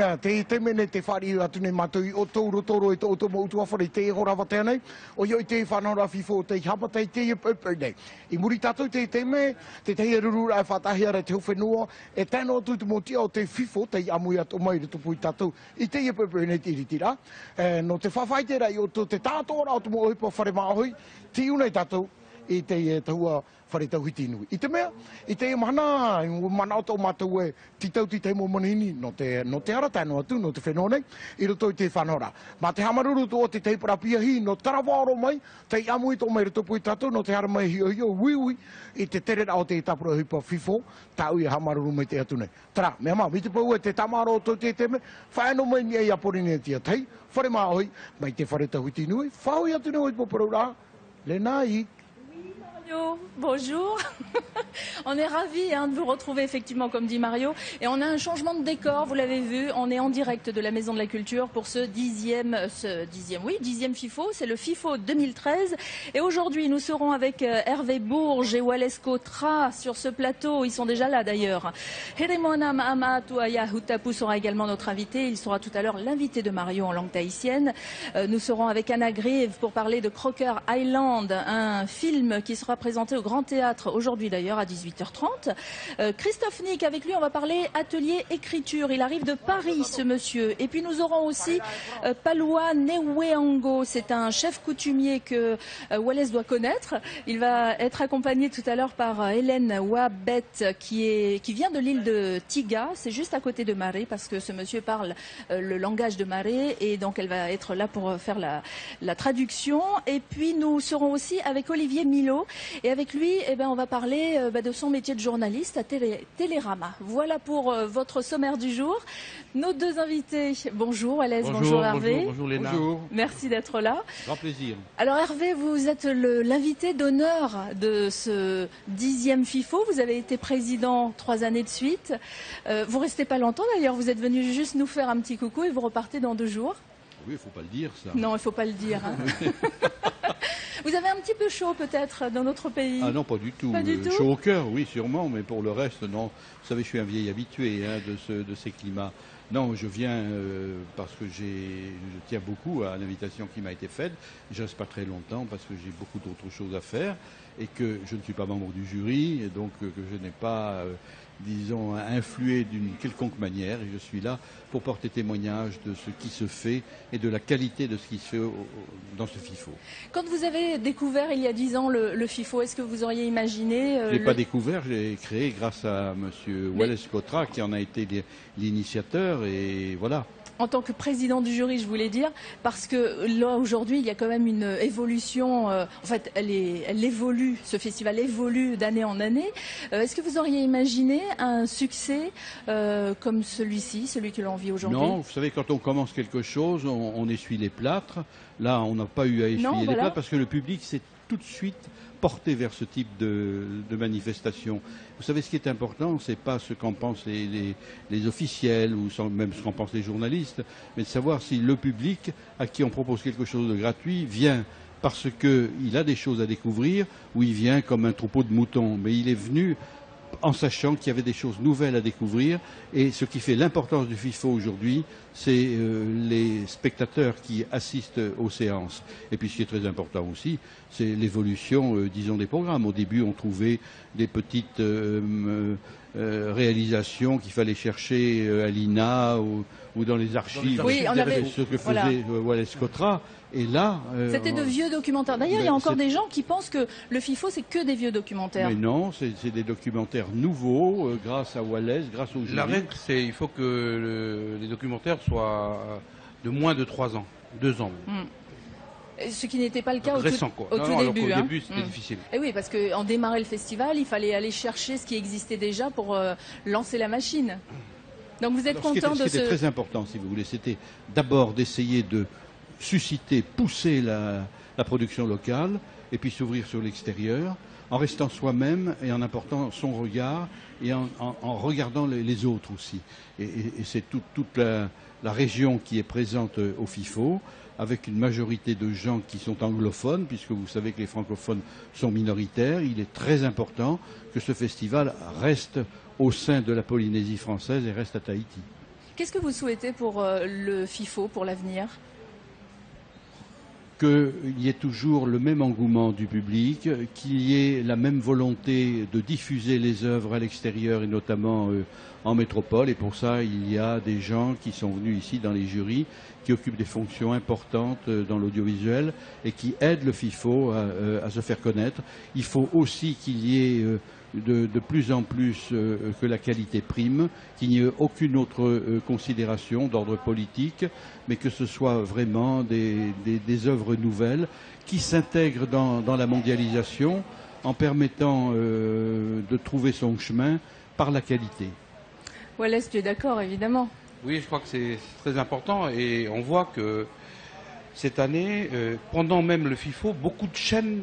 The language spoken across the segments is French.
mea, te mene te whari atu nei mātui o tōro tōro e tō mo utua whare te horawa te anei, o ioi te whanora fifo te hapa te te pēpē nei. I muri tātou te me, te te rurura e whatahi ara te whenua, e tēnō tūtu mo tia o te fifo, te amui atu mai rutu pui tātou, i te pēpē nei tiritira. No te whawhaitera i o te tātora o te mo oipa whare māhui, ti unei tātou, i te tahua whare tauhiti nui. I te mea, i te mana o tō mātou e titau te mo manini, no te ara tēnu atu, no te whenua nei, i roto i te whanora. Ma te hamaruru tō te teipara piahi, no tarawaro mai, te amui tō mai roto pui tātou, no te hara mai hio ui, i te terera o te tapura hipa fifo, tā ui hamaruru mai te atu nei. Tara, mea mā, mi te pau e te tamaro tō te me, whaeno mai ni e aporine tia tei, whare māhoi, mai te whare tauhiti nui, whaoi atu nei o i poparura, lena i. Bonjour, on est ravis de vous retrouver effectivement comme dit Mario et on a un changement de décor, vous l'avez vu, on est en direct de la Maison de la Culture pour ce dixième FIFO, c'est le FIFO 2013 et aujourd'hui nous serons avec Hervé Bourges et Wallace Cotra sur ce plateau, ils sont déjà là d'ailleurs. Heremona Mahamatuaya Hutapu sera également notre invité, il sera tout à l'heure l'invité de Mario en langue tahitienne. Nous serons avec Anna Grieve pour parler de Crocker Island, un film qui sera présenté au Grand Théâtre aujourd'hui d'ailleurs à 18h30. Christophe Nick, avec lui on va parler atelier écriture. Il arrive de Paris ce monsieur. Et puis nous aurons aussi Palua Neweango, c'est un chef coutumier que Wallace doit connaître. Il va être accompagné tout à l'heure par Hélène Wabet qui vient de l'île de Tiga, c'est juste à côté de Maré parce que ce monsieur parle le langage de Maré et donc elle va être là pour faire la traduction. Et puis nous serons aussi avec Olivier Milo. Et avec lui, on va parler de son métier de journaliste à Télérama. Voilà pour votre sommaire du jour. Nos deux invités, bonjour Wallace, bonjour Hervé. Bonjour Léna. Bonjour. Merci d'être là. Grand plaisir. Alors Hervé, vous êtes l'invité d'honneur de ce 10e FIFO. Vous avez été président 3 années de suite. Vous restez pas longtemps d'ailleurs, vous êtes venu juste nous faire un petit coucou et vous repartez dans 2 jours. Oui, il ne faut pas le dire ça. Non, il ne faut pas le dire. Hein. Vous avez un petit peu chaud peut-être dans notre pays? Ah non, pas du tout. Pas du tout. Chaud au cœur, oui, sûrement, mais pour le reste, non. Vous savez, je suis un vieil habitué de ces climats. Non, je viens parce que je tiens beaucoup à l'invitation qui m'a été faite. Je ne reste pas très longtemps parce que j'ai beaucoup d'autres choses à faire et que je ne suis pas membre du jury, et donc que je n'ai pas, disons, influé d'une quelconque manière. Et je suis là pour porter témoignage de ce qui se fait et de la qualité de ce qui se fait dans ce FIFO. Quand vous avez découvert il y a 10 ans le FIFO, est-ce que vous auriez imaginé Je ne l'ai pas découvert, je l'ai créé grâce à M. Wallace Cotra qui en a été l'initiateur et voilà. En tant que président du jury, je voulais dire, parce que là, aujourd'hui, il y a quand même une évolution. En fait, elle évolue, ce festival évolue d'année en année. Est-ce que vous auriez imaginé un succès comme celui-ci, celui que l'on vit aujourd'hui? Non, vous savez, quand on commence quelque chose, on essuie les plâtres. Là, on n'a pas eu à essuyer les plâtres parce que le public s'est tout de suite porté vers ce type de manifestation. Vous savez, ce qui est important, ce n'est pas ce qu'en pensent les officiels ou même ce qu'en pensent les journalistes, mais de savoir si le public, à qui on propose quelque chose de gratuit, vient parce qu'il a des choses à découvrir ou il vient comme un troupeau de moutons. Mais il est venu en sachant qu'il y avait des choses nouvelles à découvrir. Et ce qui fait l'importance du FIFO aujourd'hui, c'est les spectateurs qui assistent aux séances. Et puis ce qui est très important aussi, c'est l'évolution, disons, des programmes. Au début, on trouvait des petites réalisations qu'il fallait chercher à l'INA ou dans les archives. Oui, on avait ce que faisait Wallace Cotra. Et là, c'était de vieux documentaires. D'ailleurs, il y a encore des gens qui pensent que le FIFO, c'est que des vieux documentaires. Mais non, c'est des documentaires nouveaux, grâce à Wallace, grâce au jury. La règle, c'est il faut que les documentaires soient de moins de 3 ans, 2 ans. Ce qui n'était pas le cas au tout début. Au début, c'était difficile. Et oui, parce qu'en démarrant le festival, il fallait aller chercher ce qui existait déjà pour lancer la machine. Donc vous êtes content de ce qui était très important, si vous voulez, c'était d'abord d'essayer de susciter, pousser la production locale et puis s'ouvrir sur l'extérieur en restant soi-même et en apportant son regard et en regardant les autres aussi. Et c'est toute la région qui est présente au FIFO avec une majorité de gens qui sont anglophones, puisque vous savez que les francophones sont minoritaires. Il est très important que ce festival reste au sein de la Polynésie française et reste à Tahiti. Qu'est-ce que vous souhaitez pour le FIFO, pour l'avenir? Qu'il y ait toujours le même engouement du public, qu'il y ait la même volonté de diffuser les œuvres à l'extérieur et notamment en métropole. Et pour ça, il y a des gens qui sont venus ici dans les jurys, qui occupent des fonctions importantes dans l'audiovisuel et qui aident le FIFO à se faire connaître. Il faut aussi qu'il y ait de plus en plus que la qualité prime, qu'il n'y ait aucune autre considération d'ordre politique, mais que ce soit vraiment des œuvres nouvelles qui s'intègrent dans la mondialisation en permettant de trouver son chemin par la qualité. Wallace, tu es d'accord, évidemment? Oui, je crois que c'est très important et on voit que cette année, pendant même le FIFO, beaucoup de chaînes,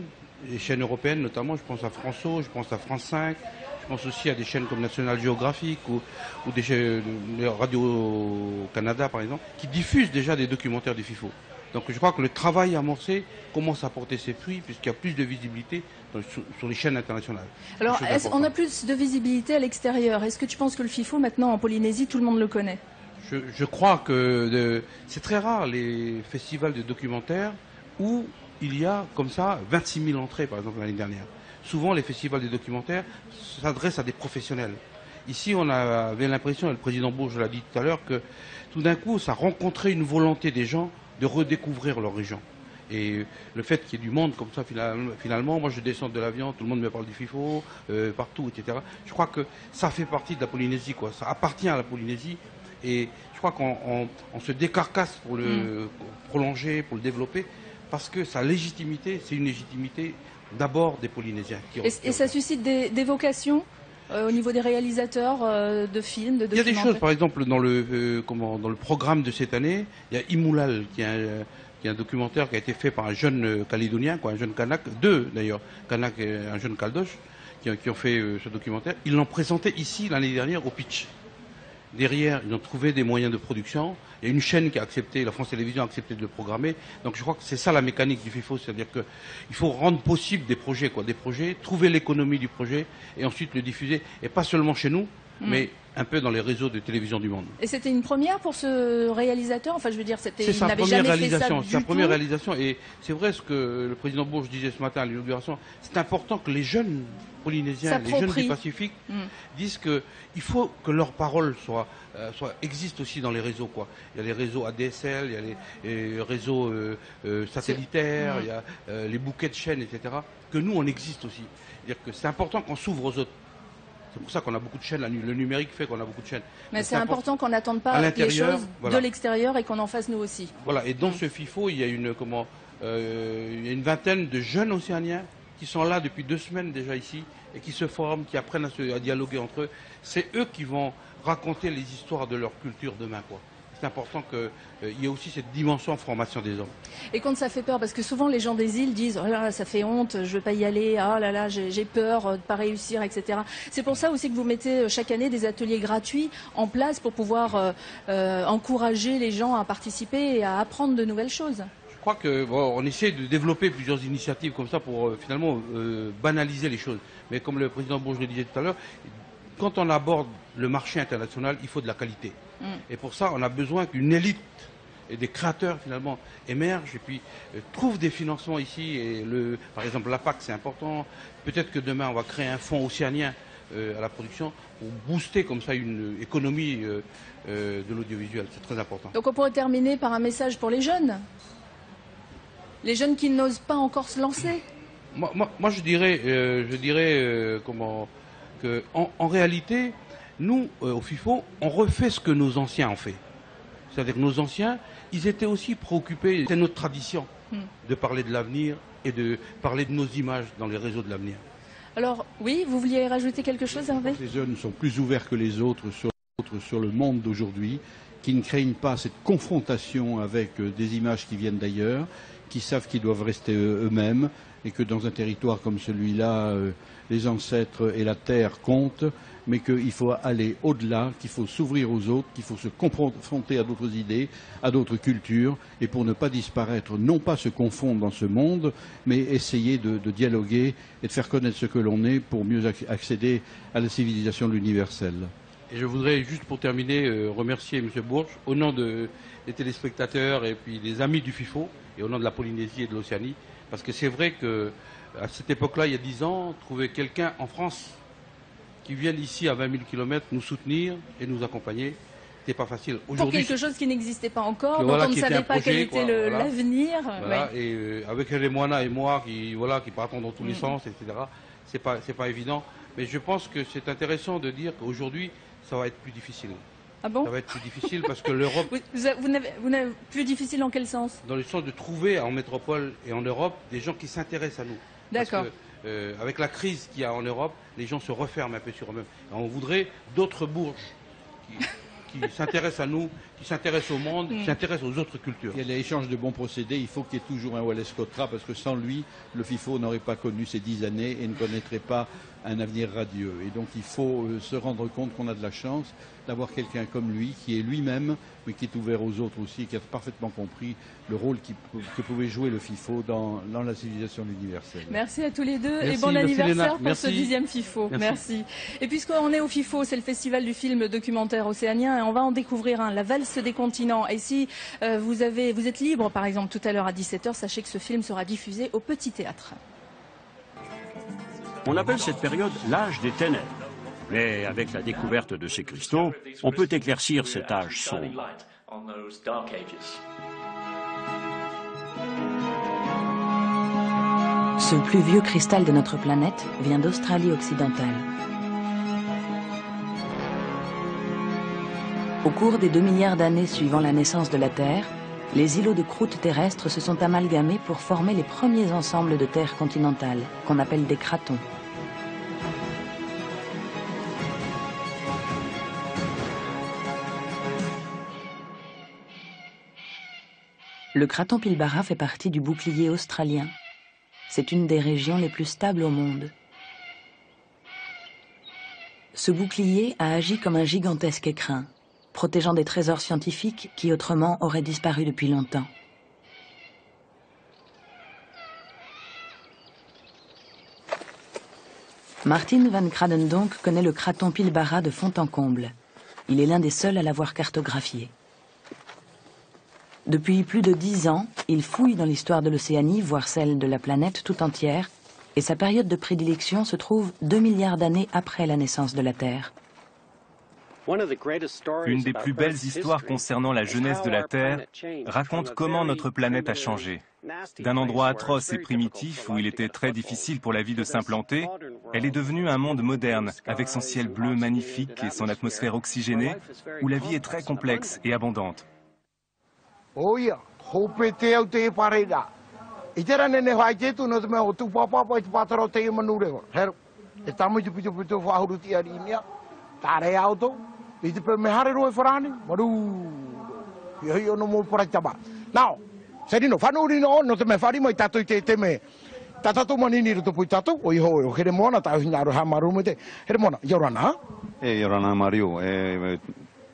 les chaînes européennes notamment, je pense à France-O, je pense à France 5, je pense aussi à des chaînes comme National Geographic ou des chaînes de Radio-Canada par exemple, qui diffusent déjà des documentaires du FIFO. Donc je crois que le travail amorcé commence à porter ses fruits puisqu'il y a plus de visibilité sur les chaînes internationales. Alors, on a plus de visibilité à l'extérieur. Est-ce que tu penses que le FIFO, maintenant en Polynésie, tout le monde le connaît? Je crois que c'est très rare les festivals de documentaires où il y a comme ça 26 000 entrées par exemple l'année dernière. Souvent les festivals de documentaires s'adressent à des professionnels. Ici on avait l'impression, et le président Bourges l'a dit tout à l'heure, que tout d'un coup ça rencontrait une volonté des gens de redécouvrir leur région. Et le fait qu'il y ait du monde comme ça, finalement, moi je descends de l'avion, tout le monde me parle du FIFO, partout, etc. Je crois que ça fait partie de la Polynésie, quoi. Ça appartient à la Polynésie. Et je crois qu'on se décarcasse pour le prolonger, pour le développer, parce que sa légitimité, c'est une légitimité d'abord des Polynésiens. Et ça suscite des vocations au niveau des réalisateurs de films, de documentaires? Il y a des choses, par exemple, dans le programme de cette année, il y a Imoulal, qui est un documentaire qui a été fait par un jeune Calédonien, un jeune Kanak, deux d'ailleurs, Kanak et un jeune Caldoche, qui ont fait ce documentaire. Ils l'ont présenté ici l'année dernière au Pitch. Derrière, ils ont trouvé des moyens de production. Il y a une chaîne qui a accepté, la France Télévisions a accepté de le programmer. Donc je crois que c'est ça la mécanique du FIFO, c'est-à-dire qu'il faut rendre possible des projets, trouver l'économie du projet et ensuite le diffuser. Et pas seulement chez nous, mais un peu dans les réseaux de télévision du monde. Et c'était une première pour ce réalisateur? Enfin, je veux dire, c'est sa première réalisation. C'est sa première réalisation. Et c'est vrai ce que le président Bourges disait ce matin à l'inauguration. C'est important que les jeunes Polynésiens, les jeunes du Pacifique, disent qu'il faut que leur parole existe aussi dans les réseaux, quoi. Il y a les réseaux ADSL, il y a les réseaux satellitaires, il y a les bouquets de chaînes, etc. Que nous, on existe aussi. C'est-à-dire que c'est important qu'on s'ouvre aux autres. C'est pour ça qu'on a beaucoup de chaînes. Le numérique fait qu'on a beaucoup de chaînes. Mais c'est important qu'on n'attende pas les choses de l'extérieur et qu'on en fasse nous aussi. Voilà. Et dans ce FIFO, il y a une vingtaine de jeunes océaniens qui sont là depuis 2 semaines déjà ici et qui se forment, qui apprennent à dialoguer entre eux. C'est eux qui vont raconter les histoires de leur culture demain, quoi. C'est important qu'il y ait aussi cette dimension formation des hommes. Et quand ça fait peur, parce que souvent les gens des îles disent « Oh là là, ça fait honte, je ne veux pas y aller, ah là là, j'ai peur de ne pas réussir, etc. » C'est pour ça aussi que vous mettez chaque année des ateliers gratuits en place pour pouvoir encourager les gens à participer et à apprendre de nouvelles choses. Je crois qu'on essaie de développer plusieurs initiatives comme ça pour finalement banaliser les choses. Mais comme le président Bourges le disait tout à l'heure, quand on aborde le marché international, il faut de la qualité. Et pour ça, on a besoin qu'une élite et des créateurs finalement émergent et puis trouvent des financements ici. Et par exemple, l'APAC, c'est important. Peut-être que demain, on va créer un fonds océanien à la production pour booster comme ça une économie de l'audiovisuel. C'est très important. Donc on pourrait terminer par un message pour les jeunes. Les jeunes qui n'osent pas encore se lancer. Moi je dirais qu'en réalité, nous, au FIFO, on refait ce que nos anciens ont fait. C'est-à-dire que nos anciens, ils étaient aussi préoccupés, c'est notre tradition, de parler de l'avenir et de parler de nos images dans les réseaux de l'avenir. Alors, oui, vous vouliez rajouter quelque chose, Hervé? Les jeunes sont plus ouverts que les autres sur le monde d'aujourd'hui, qui ne craignent pas cette confrontation avec des images qui viennent d'ailleurs, qui savent qu'ils doivent rester eux-mêmes et que dans un territoire comme celui-là, les ancêtres et la terre comptent, mais qu'il faut aller au-delà, qu'il faut s'ouvrir aux autres, qu'il faut se confronter à d'autres idées, à d'autres cultures, et pour ne pas disparaître, non pas se confondre dans ce monde, mais essayer de dialoguer et de faire connaître ce que l'on est pour mieux accéder à la civilisation de l'universel. Et je voudrais juste pour terminer remercier M. Bourges au nom des téléspectateurs et puis des amis du FIFO et au nom de la Polynésie et de l'Océanie. Parce que c'est vrai qu'à cette époque-là, il y a 10 ans, trouver quelqu'un en France qui vienne ici à 20 000 km nous soutenir et nous accompagner, c'était pas facile. Pour quelque chose qui n'existait pas encore, dont on ne savait pas quel était l'avenir. Voilà, ouais. Et avec Moana et moi qui partons dans tous les sens, etc., c'est pas évident. Mais je pense que c'est intéressant de dire qu'aujourd'hui, ça va être plus difficile. Ah bon? Ça va être plus difficile parce que l'Europe... Vous n'avez plus difficile dans quel sens? Dans le sens de trouver en métropole et en Europe des gens qui s'intéressent à nous. D'accord. Avec la crise qu'il y a en Europe, les gens se referment un peu sur eux-mêmes. On voudrait d'autres Bourges qui s'intéressent à nous, qui s'intéressent au monde, qui s'intéressent aux autres cultures. Il y a l'échange de bons procédés, il faut qu'il y ait toujours un Wallace Cotra, parce que sans lui, le FIFO n'aurait pas connu ces 10 années et ne connaîtrait pas un avenir radieux. Et donc il faut se rendre compte qu'on a de la chance d'avoir quelqu'un comme lui, qui est lui-même, mais qui est ouvert aux autres aussi, qui a parfaitement compris le rôle que pouvait jouer le FIFO dans la civilisation universelle. Merci à tous les deux. Merci, et bon anniversaire pour merci. Ce 10e FIFO. Merci. Et puisqu'on est au FIFO, c'est le festival du film documentaire océanien, et on va en découvrir un, La valse des continents. Et si vous êtes libre, par exemple, tout à l'heure à 17 h, sachez que ce film sera diffusé au Petit Théâtre. On appelle cette période l'âge des ténèbres. Mais avec la découverte de ces cristaux, on peut éclaircir cet âge sombre. Ce plus vieux cristal de notre planète vient d'Australie occidentale. Au cours des 2 milliards d'années suivant la naissance de la Terre, les îlots de croûte terrestre se sont amalgamés pour former les premiers ensembles de terre continentale, qu'on appelle des cratons. Le craton Pilbara fait partie du bouclier australien. C'est une des régions les plus stables au monde. Ce bouclier a agi comme un gigantesque écrin, protégeant des trésors scientifiques qui autrement auraient disparu depuis longtemps. Martin van Kradendonck connaît le craton Pilbara de fond en comble. Il est l'un des seuls à l'avoir cartographié. Depuis plus de 10 ans, il fouille dans l'histoire de l'Océanie, voire celle de la planète tout entière, et sa période de prédilection se trouve 2 milliards d'années après la naissance de la Terre. Une des plus belles histoires concernant la jeunesse de la Terre raconte comment notre planète a changé. D'un endroit atroce et primitif où il était très difficile pour la vie de s'implanter, elle est devenue un monde moderne, avec son ciel bleu magnifique et son atmosphère oxygénée, où la vie est très complexe et abondante. Oia, hope te au te pareda. I te rane ne hai te tu no te mea o tu papa i te pataro te i manure. Hero, e tamu i te pitu pitu whahuru ti ari mea, tare auto, i te pe me hare roe wharani, maru, i hoi ono mo parai taba. Now, serino, whanuri no te me whari mai tatu i te me, tatato manini roto pui tatu, o i hoi, o here moana, tau hinaru ha maru me te, here moana, Yorana? Yorana Mario,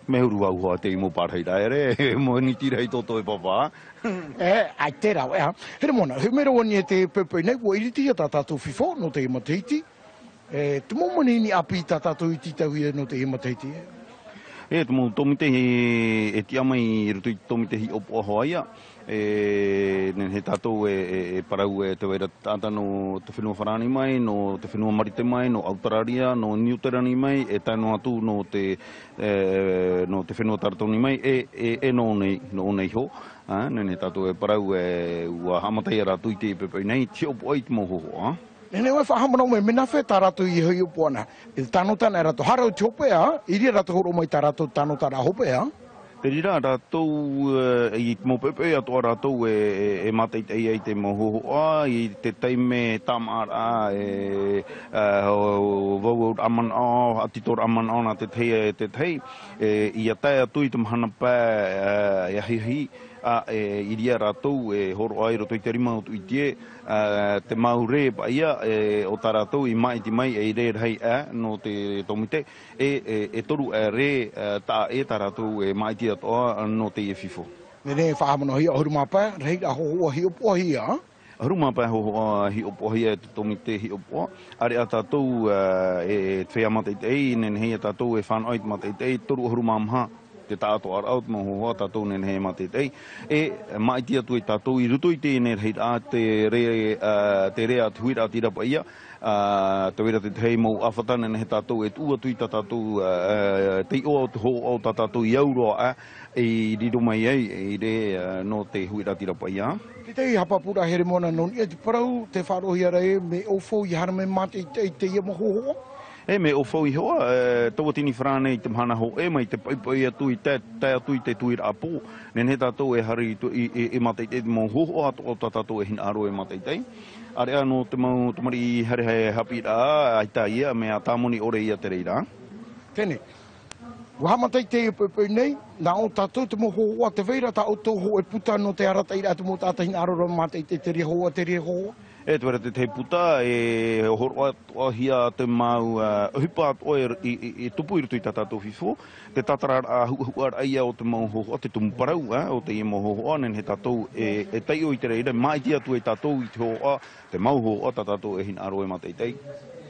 me huru au hoa te i mo parhei raere, mo ni tira i toto e papa. Ai te rau, ea. Here mona, he mero ani e te pepe nei, wo iriti a tātou FIFO no te imateiti. Te mo manini api tātou i titau i no te imateiti. Te mo tomite e tia mai i rutu i tomite hi opo ahoaia. He tātou e parau e te weira tāta no te whenua wharani mai, no te whenua marite mai, no Autararia, no Niuterani mai, e taino atu no te whenua taratoni mai, no nei ho. Nene tātou e parau e ua hamatai a rātu i te pepe nei, te opo ai te mohoho. Nene wai whahamanau me mena whē tā rātu i hoi opo ana. E tāno tāna e rātu harau te hope iri rātu horo mai tā rātu tāno tāna hope Te rira rātou i mō pepe atoa rātou e matei te i te mohohoa, i te teime tamara vau aman au, atitor aman au na te tei, i a tai atu i te mahana pā e hihi, i ria rātou e horo ai roto i te rima o tu i tie, te maure pa ia o tā rātou i mai e re rei no te tomite, e toru e re tā rātou e mai atoa no te FIFO. Nene whahamano hi a hurumapa, rei a hoa hi opo hi Haruma pa ho hi opo hia te tomite hi opo. Are a tātou e te whea matei nen hei a tātou e whanoit matei toru haruma maha te tātou araut mo hoa tātou nen hei matei. E maitia tu e tātou I ruto I tēnei hei a te rea tuira tira pa ia. Te wera te hei mou awhatana nen hei tātou e tua tui ta tātou te o te ho o ta tātou I auroa e rido mai ai e re no te huira tira pa ia. Te hapapura here mona non e te parau te wharohi are me ofo I harame mate te ia moho. E me ofo I hoa, tawa tini whrane I te mhana ho e mai te paipai atu I te atu I te tuira apo. Nen he tātou e hari I matei te mo ho o tātou e hin aro e matei te. Are anō te mau tamari hari hei hapi rā, aita ia me a tāmoni ore ia te reira. Tēne. Wahamatei te pēpē nei, nā o tātou te mo hoa te veira tā o tō ho e puta no te arata I rā te mo tātai nārora matei te tere hoa, te rea hoa. E te wera te puta e horoa hia te mau hipa atoe I tupu I rutu I tātou fifo. Te tatara a huar aia o te mau hoa, te tumu parau o te ia mau hoa, nen he tātou e tei o I te reira, mai tia tu e tātou I te hoa, te mau hoa, tātou e hin aro e matei tei.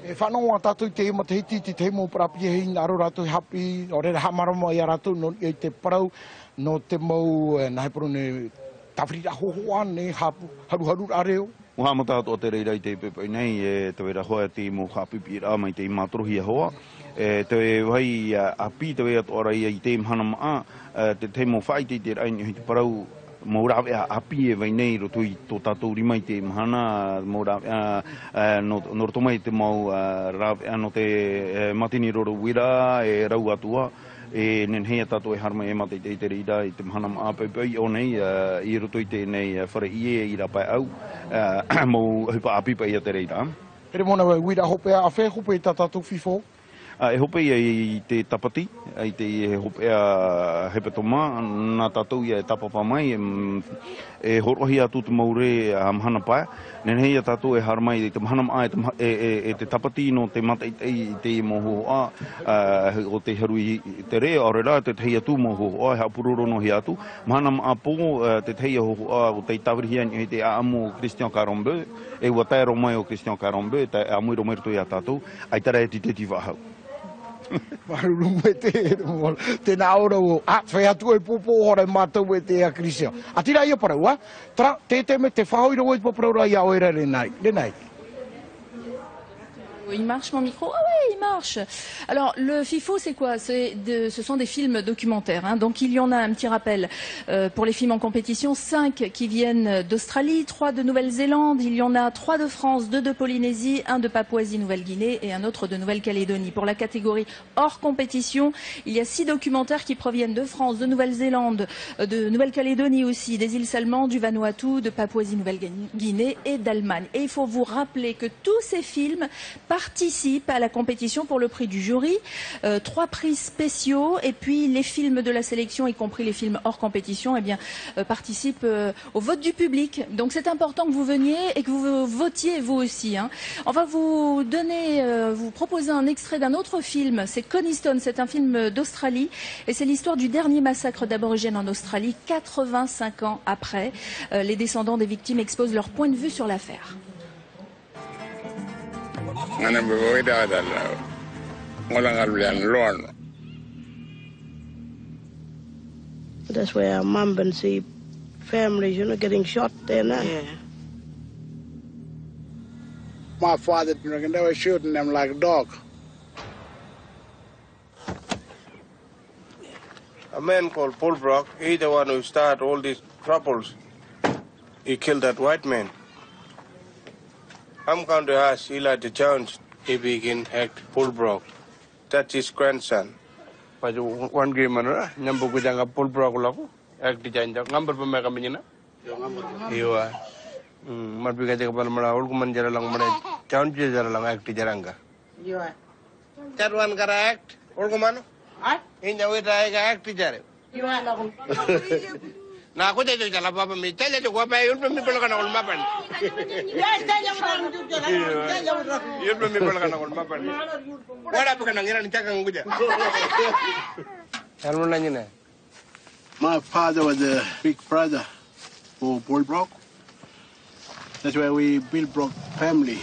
E whanau a tātou te ima te hiti, te mo parapi e hin aro rātou hapi, o reira hamarama I a rātou, no I te parau, no te mau, nahe paro ne tawhirira hohoa, ne haru areo. Moha mata o te reira I te pepe nei, e te wera hoa te mo hapipi rā mai te imatorohi hoa. Te wai api te wea toara I te mhana maa, te mo whai te raini te parau mo rawe api e vai nei roto I tō tātou rimai te mhana, mo rawe no roto mai te mau rawe no te matini roro wira e rau atua. E nen hea tātou e harma e matei te reira I te mhana maa peipei o nei, I roto I te nei whare ie I rapai au, mo hipa api pa ia te reira. Ere mona wira hope a whea hope I tātou fifo? E hope I te tapati, I te hope a hepetoma, nā tātou I tapapa mai, e horohi atu te maure mhana pae, nen hei tātou e harmai te mhana maa e te tapati no te mata I te moho o te harui te rea, ore rā te hei atu moho o hea puroro no hei atu, mhana maa po te hei ho o te tawirihia ni te amo Christian Carambeu, e ua taero mai o Christian Carambeu, te amuiro mai roto I a tātou, ai tara e te wahau. Marulume te nā ora o whai atu e popo hore mātou e te a Christian. A tira ia paraua, tra te me te whahoira o e poparaura ia oera renai. Il marche mon micro? Ah ouais, il marche. Alors le FIFO c'est quoi? Ce sont des films documentaires. Hein. Donc il y en a un petit rappel pour les films en compétition, 5 qui viennent d'Australie, 3 de Nouvelle-Zélande, il y en a 3 de France, 2 de Polynésie, 1 de Papouasie-Nouvelle-Guinée et un autre de Nouvelle-Calédonie. Pour la catégorie hors compétition, il y a 6 documentaires qui proviennent de France, de Nouvelle-Zélande, de Nouvelle-Calédonie aussi, des îles Salomon, du Vanuatu, de Papouasie-Nouvelle-Guinée et d'Allemagne. Et il faut vous rappeler que tous ces films participent à la compétition pour le prix du jury, 3 prix spéciaux et puis les films de la sélection, y compris les films hors compétition, eh bien, participent au vote du public. Donc c'est important que vous veniez et que vous votiez vous aussi. Hein. On va vous donner, vous proposer un extrait d'un autre film, c'est Coniston, c'est un film d'Australie et c'est l'histoire du dernier massacre d'aborigènes en Australie, 85 ans après. Les descendants des victimes exposent leur point de vue sur l'affaire. That's where our mum and see families, you know, getting shot there now. Yeah. My father, they were shooting them like dogs. A man called Paul Brock, he's the one who started all these troubles. He killed that white man. I'm going to ask Eli Jones if he can act Paul Brock. That's his grandson. But one game, number with a Paul Brock, act the giant, number for Megamina. You are. Must be getting a old woman, Jaralang, John Jaralang, act the Jaranga. You are. That one got to act, old woman? In the way I act the Jarang. You are. Now, what did you tell about me? Tell you to go by you from people on all mapping. You from people on all mapping. What happened to get talking with you? My father was a big brother for Paul Brock. That's why we Bill Brock family.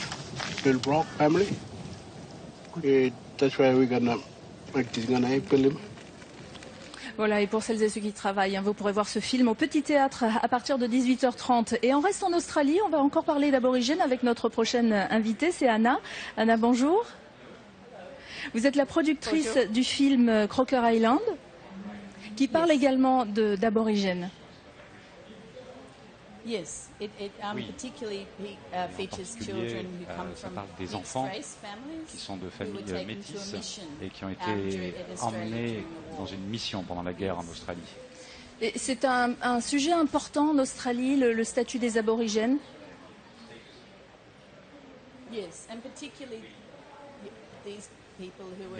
Bill Brock family. That's why we're gonna make this film. Voilà, et pour celles et ceux qui travaillent, vous pourrez voir ce film au Petit Théâtre à partir de 18h30. Et on reste en Australie, on va encore parler d'aborigènes avec notre prochaine invitée, c'est Anna. Anna, bonjour. Vous êtes la productrice du film Croker Island, qui parle également d'aborigènes. Yes, particularly features children who come from des enfants qui sont de familles métisses et qui ont été emmenés dans une mission pendant la guerre en Australie. C'est un sujet important en Australie, le statut des aborigènes. Yes, and particularly these people who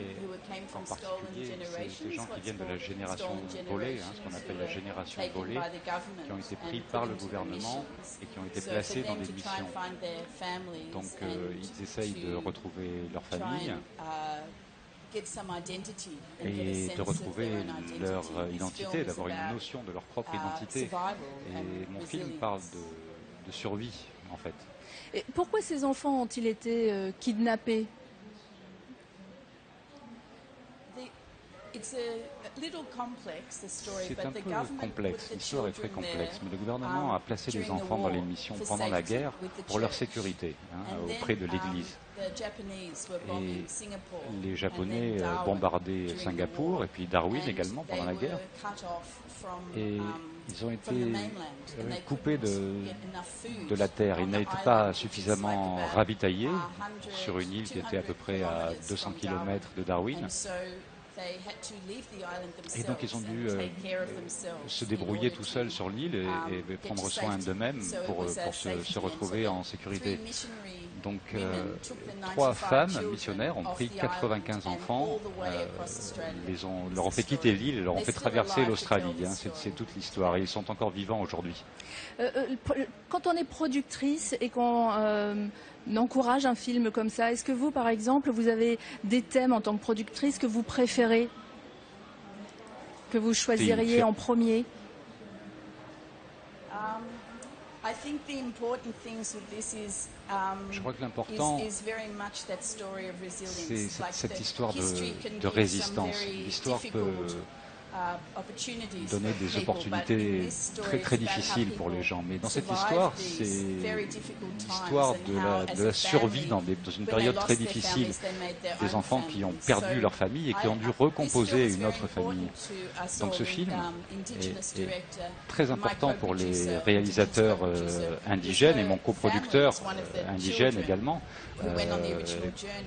came from stolen generations. Ces gens qui viennent de la génération volée, ce qu'on appelle la génération volée, qui ont été pris par le gouvernement et qui ont été placés dans des missions. Donc ils essayent de retrouver leur famille et de retrouver leur identité, d'avoir une notion de leur propre identité. Et mon film parle de survie, en fait. Et pourquoi ces enfants ont-ils été kidnappés ? C'est un peu complexe, l'histoire est très complexe, mais le gouvernement a placé les enfants dans les missions pendant la guerre pour leur sécurité, auprès de l'Église. Et les Japonais bombardaient Singapour et puis Darwin également pendant la guerre. Et ils ont été coupés de la terre. Ils n'étaient pas suffisamment ravitaillés sur une île qui était à peu près à 200 km de Darwin. Et donc ils ont dû se débrouiller tout seuls sur l'île et prendre soin d'eux-mêmes pour se retrouver en sécurité. Donc 3 femmes missionnaires ont pris 95 enfants, leur ont fait quitter l'île et leur ont fait traverser l'Australie. C'est toute l'histoire et ils sont encore vivants aujourd'hui. Quand on est productrice et qu'on encourage un film comme ça, est-ce que vous, par exemple, vous avez des thèmes en tant que productrice que vous préférez, que vous choisiriez en premier? Je crois que l'important, c'est cette histoire de résistance. L'histoire peut donner des opportunités très très difficiles pour les gens. Mais dans cette histoire, c'est l'histoire de la survie dans une période très difficile. Des enfants qui ont perdu leur famille et qui ont dû recomposer une autre famille. Donc ce film est très important pour les réalisateurs indigènes et mon coproducteur indigène également,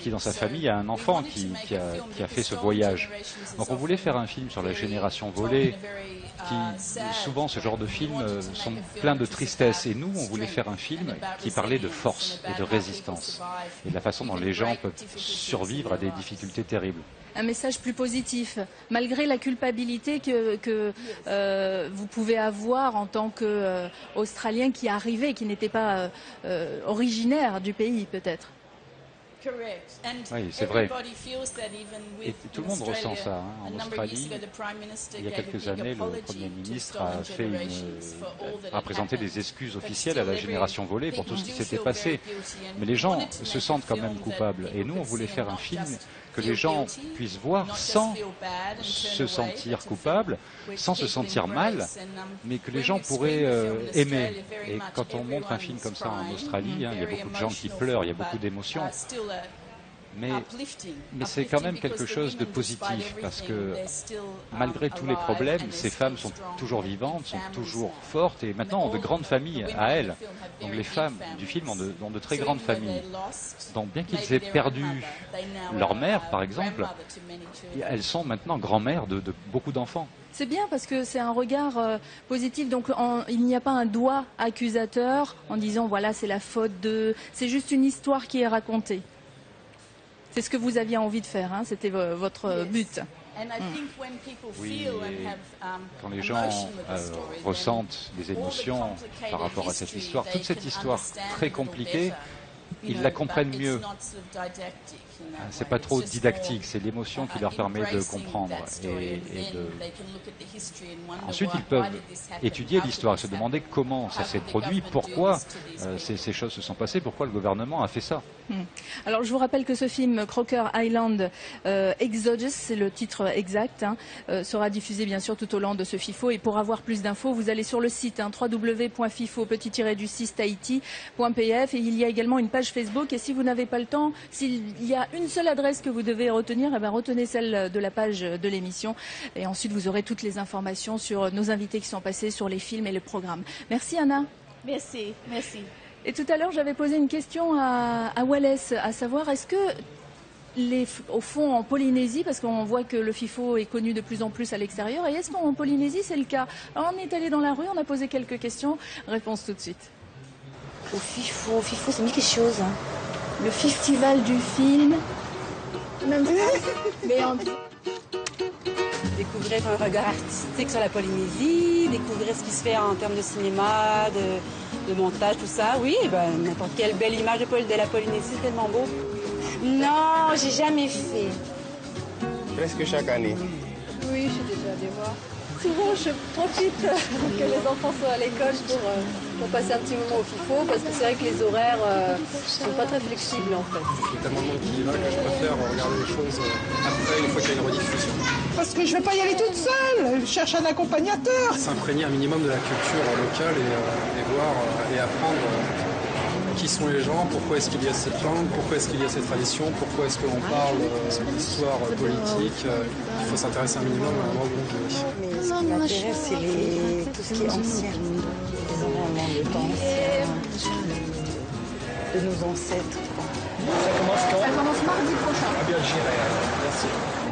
qui dans sa famille a un enfant qui a fait ce voyage. Donc on voulait faire un film sur la génération volée, souvent ce genre de films sont pleins de tristesse. Et nous, on voulait faire un film qui parlait de force et de résistance et de la façon dont les gens peuvent survivre à des difficultés terribles. Un message plus positif, malgré la culpabilité que vous pouvez avoir en tant qu'Australien qui arrivait, qui n'était pas originaire du pays peut-être. Oui, c'est vrai. Et tout le monde ressent ça. En Australie, il y a quelques années, le Premier ministre a présenté des excuses officielles à la génération volée pour tout ce qui s'était passé. Mais les gens se sentent quand même coupables. Et nous, on voulait faire un film que les gens puissent voir sans se sentir coupables, sans se sentir mal, mais que les gens pourraient aimer. Et quand on montre un film comme ça en Australie, il y a beaucoup de gens qui pleurent, il y a beaucoup d'émotions. Mais c'est quand même quelque chose de positif parce que malgré tous les problèmes, ces femmes sont toujours vivantes, sont toujours fortes et maintenant ont de grandes familles à elles. Donc les femmes du film ont de très grandes familles. Donc bien qu'ils aient perdu leur mère, par exemple, elles sont maintenant grand-mères de beaucoup d'enfants. C'est bien parce que c'est un regard positif, donc il n'y a pas un doigt accusateur en disant voilà c'est la faute de... C'est juste une histoire qui est racontée. C'est ce que vous aviez envie de faire, c'était votre but. Oui, quand les gens ressentent des émotions par rapport à cette histoire, toute cette histoire très compliquée, ils la comprennent mieux. C'est pas trop didactique, c'est l'émotion qui leur permet de comprendre. Ensuite, ils peuvent étudier l'histoire, se demander comment ça s'est produit, pourquoi ces choses se sont passées, pourquoi le gouvernement a fait ça. Alors je vous rappelle que ce film Croker Island Exodus, c'est le titre exact, sera diffusé bien sûr tout au long de ce FIFO. Et pour avoir plus d'infos, vous allez sur le site www.fifo-du6tahiti.pf, et il y a également une page Facebook. Et si vous n'avez pas le temps, s'il y a une seule adresse que vous devez retenir, eh bien, retenez celle de la page de l'émission. Et ensuite vous aurez toutes les informations sur nos invités qui sont passés, sur les films et le programme. Merci Anna. Merci, merci. Et tout à l'heure, j'avais posé une question à Wallace, à savoir, est-ce que, au fond, en Polynésie, parce qu'on voit que le FIFO est connu de plus en plus à l'extérieur, et est-ce qu'en Polynésie, c'est le cas? Alors, on est allé dans la rue, on a posé quelques questions. Réponse tout de suite. Au FIFO, ça me dit quelque chose. Hein. Le festival du film. Même mais on... Découvrir un regard artistique sur la Polynésie, découvrir ce qui se fait en termes de cinéma, de montage, tout ça. Oui, ben, n'importe quelle belle image de la Polynésie, c'est tellement beau. Non, j'ai jamais fait. Presque chaque année. Oui, je suis déjà allée voir. Souvent, je profite que les enfants soient à l'école pour passer un petit moment au FIFO, parce que c'est vrai que les horaires sont pas très flexibles en fait. Il y a tellement de monde qui y va que je préfère regarder les choses après, une fois qu'il y a une rediffusion. Parce que je ne vais pas y aller toute seule, je cherche un accompagnateur. S'imprégner un minimum de la culture locale et voir et apprendre qui sont les gens, pourquoi est-ce qu'il y a cette langue, pourquoi est-ce qu'il y a cette tradition, pourquoi est-ce qu'on parle d'histoire politique. Il faut s'intéresser un minimum à l'endroit où on vit. Mais ce qui m'intéresse, c'est tout ce qui est ancien. Les temps anciens, de nos ancêtres. Ça commence quand? Ça commence mardi prochain. Ah bien, j'irai. Merci.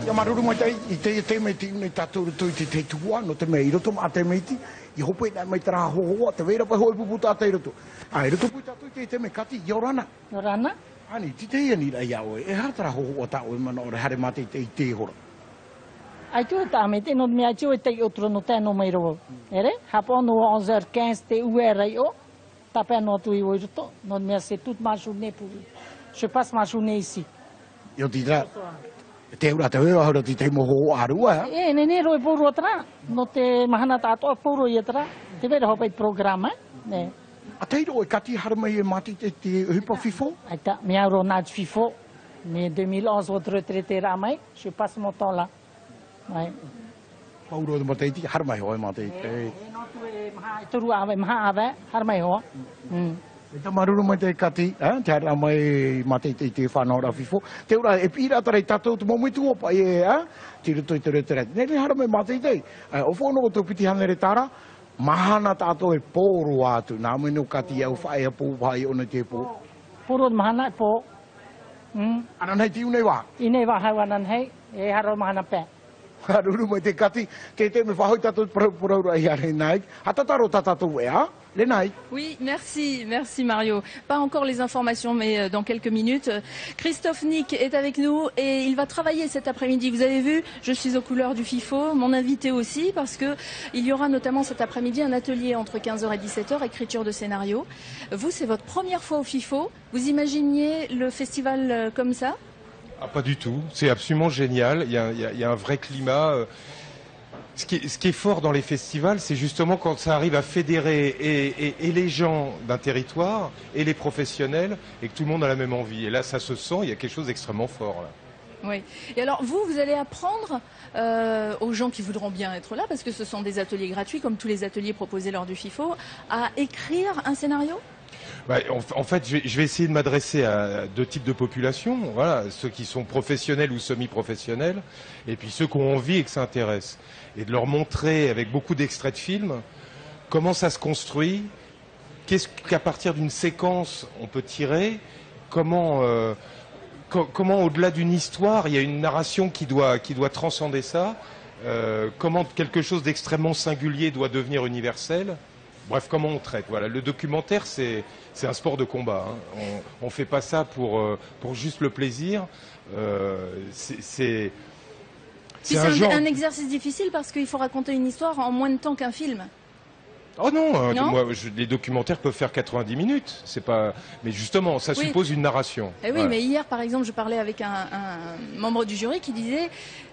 Ia maruru mai tai I te me ti ne tatou tu te tua no te me I roto ma te me ti I hope na mai tra ho te vera pa ho pu puta te roto. Ai roto pu tatu te me kati yorana. Yorana? Ani ti te ni ra ia o e ha tra ho ta o mana o hare mate te hora. Ai tu ta me te no me ai tu te outro no te no mai ro. Ere? Hapo no 11h15 te uera yo. Tape no tu I roto. No me c'est toute ma journée pour. Je passe ma journée ici. Yo ti tra te ura te wera hora ti te moho arua. E ne roi puro tra. No te mahana tato puro ia tra. Te vera ho pai programa, ne. A te ro e kati har mai e mati te hupa FIFO? Ai ta me aro na FIFO. Mais 2011 votre retraité ra mai, je passe mon temps là. Ouais. Pauro de matei ti har mai ho matei. E no tu e maha turu ave maha ave har mai ho. Te maruru mai te kati, te hara mai matei te whanau FIFO. Te ura e pira tarai tatou te momitu opa te ruto I te retere. Nere hara mai matei te. O whono o tō piti hanere tara, mahana tatou e pōro atu. Nā meno kati au whae a pōpai o na te pō. Pōro mahana e pō. Anan hei ti unei wā? Inei wā hau anan hei, e haro mahana pē. Maruru mai te kati, te me whahoi tatou paraura I are nai. Hatataro tatatou le nai. Oui, merci Mario. Pas encore les informations, mais dans quelques minutes. Christophe Nick est avec nous et il va travailler cet après-midi. Vous avez vu, je suis aux couleurs du FIFO, mon invité aussi, parce que il y aura notamment cet après-midi un atelier entre 15h et 17h, écriture de scénario. Vous, c'est votre première fois au FIFO. Vous imaginiez le festival comme ça? Ah, pas du tout. C'est absolument génial. Il y a un vrai climat. Ce qui est fort dans les festivals, c'est justement quand ça arrive à fédérer et les gens d'un territoire et les professionnels et que tout le monde a la même envie. Et là, ça se sent, il y a quelque chose d'extrêmement fort. Là. Oui. Et alors, vous allez apprendre aux gens qui voudront bien être là, parce que ce sont des ateliers gratuits, comme tous les ateliers proposés lors du FIFO, à écrire un scénario ? Bah, en fait, je vais essayer de m'adresser à deux types de populations. Voilà, ceux qui sont professionnels ou semi-professionnels, et puis ceux qui ont envie et que ça intéresse. Et de leur montrer, avec beaucoup d'extraits de films, comment ça se construit, qu'est-ce qu'à partir d'une séquence on peut tirer, comment au-delà d'une histoire, il y a une narration qui doit transcender ça, comment quelque chose d'extrêmement singulier doit devenir universel. Bref, comment on traite. Voilà, le documentaire, c'est un sport de combat. Hein. On fait pas ça pour juste le plaisir. C'est un exercice difficile parce qu'il faut raconter une histoire en moins de temps qu'un film. Oh non, moi, les documentaires peuvent faire 90 minutes. C'est pas, mais justement, ça suppose une narration. Eh oui, mais hier, par exemple, je parlais avec un membre du jury qui disait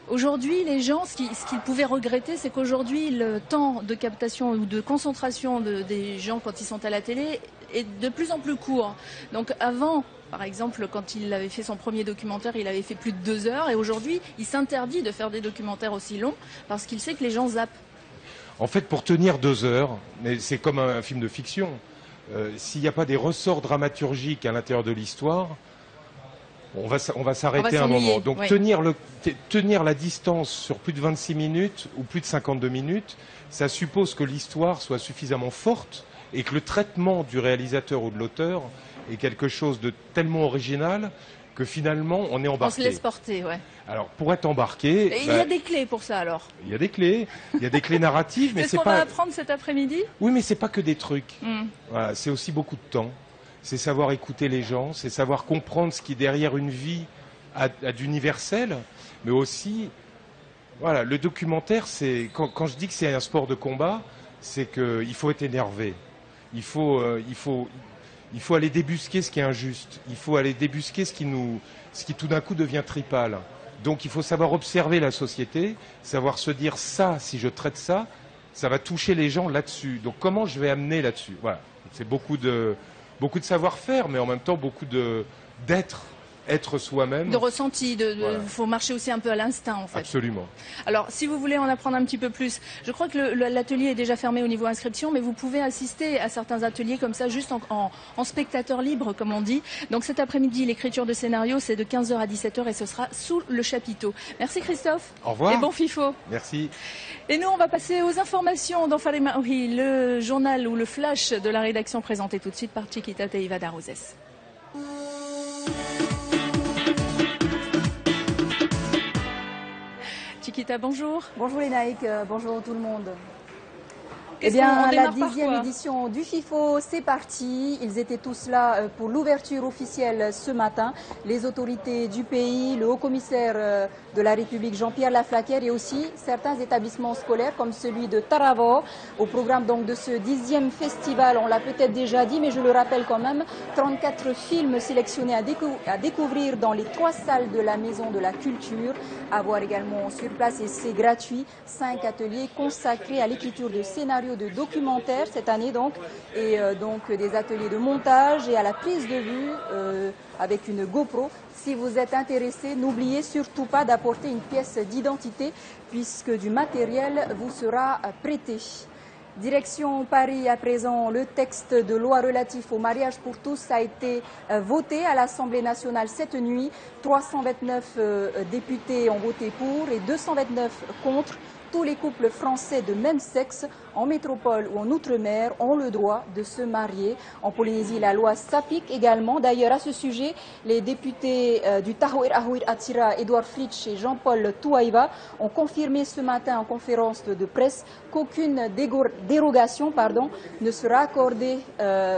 aujourd'hui, les gens, ce qu'ils pouvaient regretter, c'est qu'aujourd'hui, le temps de captation ou de concentration des gens quand ils sont à la télé est de plus en plus court. Donc avant, par exemple, quand il avait fait son premier documentaire, il avait fait plus de 2 heures, et aujourd'hui, il s'interdit de faire des documentaires aussi longs parce qu'il sait que les gens zappent. En fait, pour tenir 2 heures, mais c'est comme un film de fiction, s'il n'y a pas des ressorts dramaturgiques à l'intérieur de l'histoire, on va s'arrêter un moment. Donc tenir la distance sur plus de 26 minutes ou plus de 52 minutes, ça suppose que l'histoire soit suffisamment forte et que le traitement du réalisateur ou de l'auteur est quelque chose de tellement original que finalement on est embarqué. On se laisse porter, ouais. Alors pour être embarqué... Et il y a des clés pour ça alors. Il y a des clés narratives, mais c'est pas... C'est ce qu'on va apprendre cet après-midi. Oui, mais c'est pas que des trucs. Voilà, c'est aussi beaucoup de temps. C'est savoir écouter les gens, c'est savoir comprendre ce qui derrière une vie a d'universel, mais aussi, voilà, le documentaire, c'est quand je dis que c'est un sport de combat, c'est qu'il faut être énervé. Il faut aller débusquer ce qui est injuste. Il faut aller débusquer ce qui tout d'un coup devient tripal. Donc il faut savoir observer la société, savoir se dire ça, si je traite ça, ça va toucher les gens là-dessus. Donc comment je vais amener là-dessus? Voilà. C'est beaucoup de savoir-faire, mais en même temps beaucoup être soi-même. De ressenti, faut marcher aussi un peu à l'instinct en fait. Absolument. Alors si vous voulez en apprendre un petit peu plus, je crois que l'atelier est déjà fermé au niveau inscription, mais vous pouvez assister à certains ateliers comme ça, juste en spectateur libre comme on dit. Donc cet après-midi, l'écriture de scénario, c'est de 15h à 17h et ce sera sous le chapiteau. Merci Christophe. Au revoir. Et bon FIFO. Merci. Et nous, on va passer aux informations dans Farimaoui, le journal ou le flash de la rédaction présenté tout de suite par Chiquita Teiva Daruzes. Chiquita, bonjour. Bonjour les Naïk, bonjour tout le monde. Eh bien, la 10e édition du FIFO, c'est parti. Ils étaient tous là pour l'ouverture officielle ce matin. Les autorités du pays, le haut-commissaire de la République Jean-Pierre Laflaquière et aussi certains établissements scolaires comme celui de Taravor. Au programme donc de ce 10e festival, on l'a peut-être déjà dit, mais je le rappelle quand même, 34 films sélectionnés à découvrir dans les 3 salles de la Maison de la Culture. À voir également sur place et c'est gratuit. 5 ateliers consacrés à l'écriture de scénarios de documentaires cette année donc, et donc des ateliers de montage et à la prise de vue avec une GoPro. Si vous êtes intéressé, n'oubliez surtout pas d'apporter une pièce d'identité puisque du matériel vous sera prêté. Direction Paris à présent, le texte de loi relatif au mariage pour tous a été voté à l'Assemblée nationale cette nuit. 329 députés ont voté pour et 229 contre. Tous les couples français de même sexe, en métropole ou en outre-mer, ont le droit de se marier. En Polynésie, la loi s'applique également. D'ailleurs, à ce sujet, les députés du Tahoe Ahuir Atira, Edouard Fritsch et Jean-Paul Touaïva, ont confirmé ce matin en conférence de presse qu'aucune dérogation ne sera accordée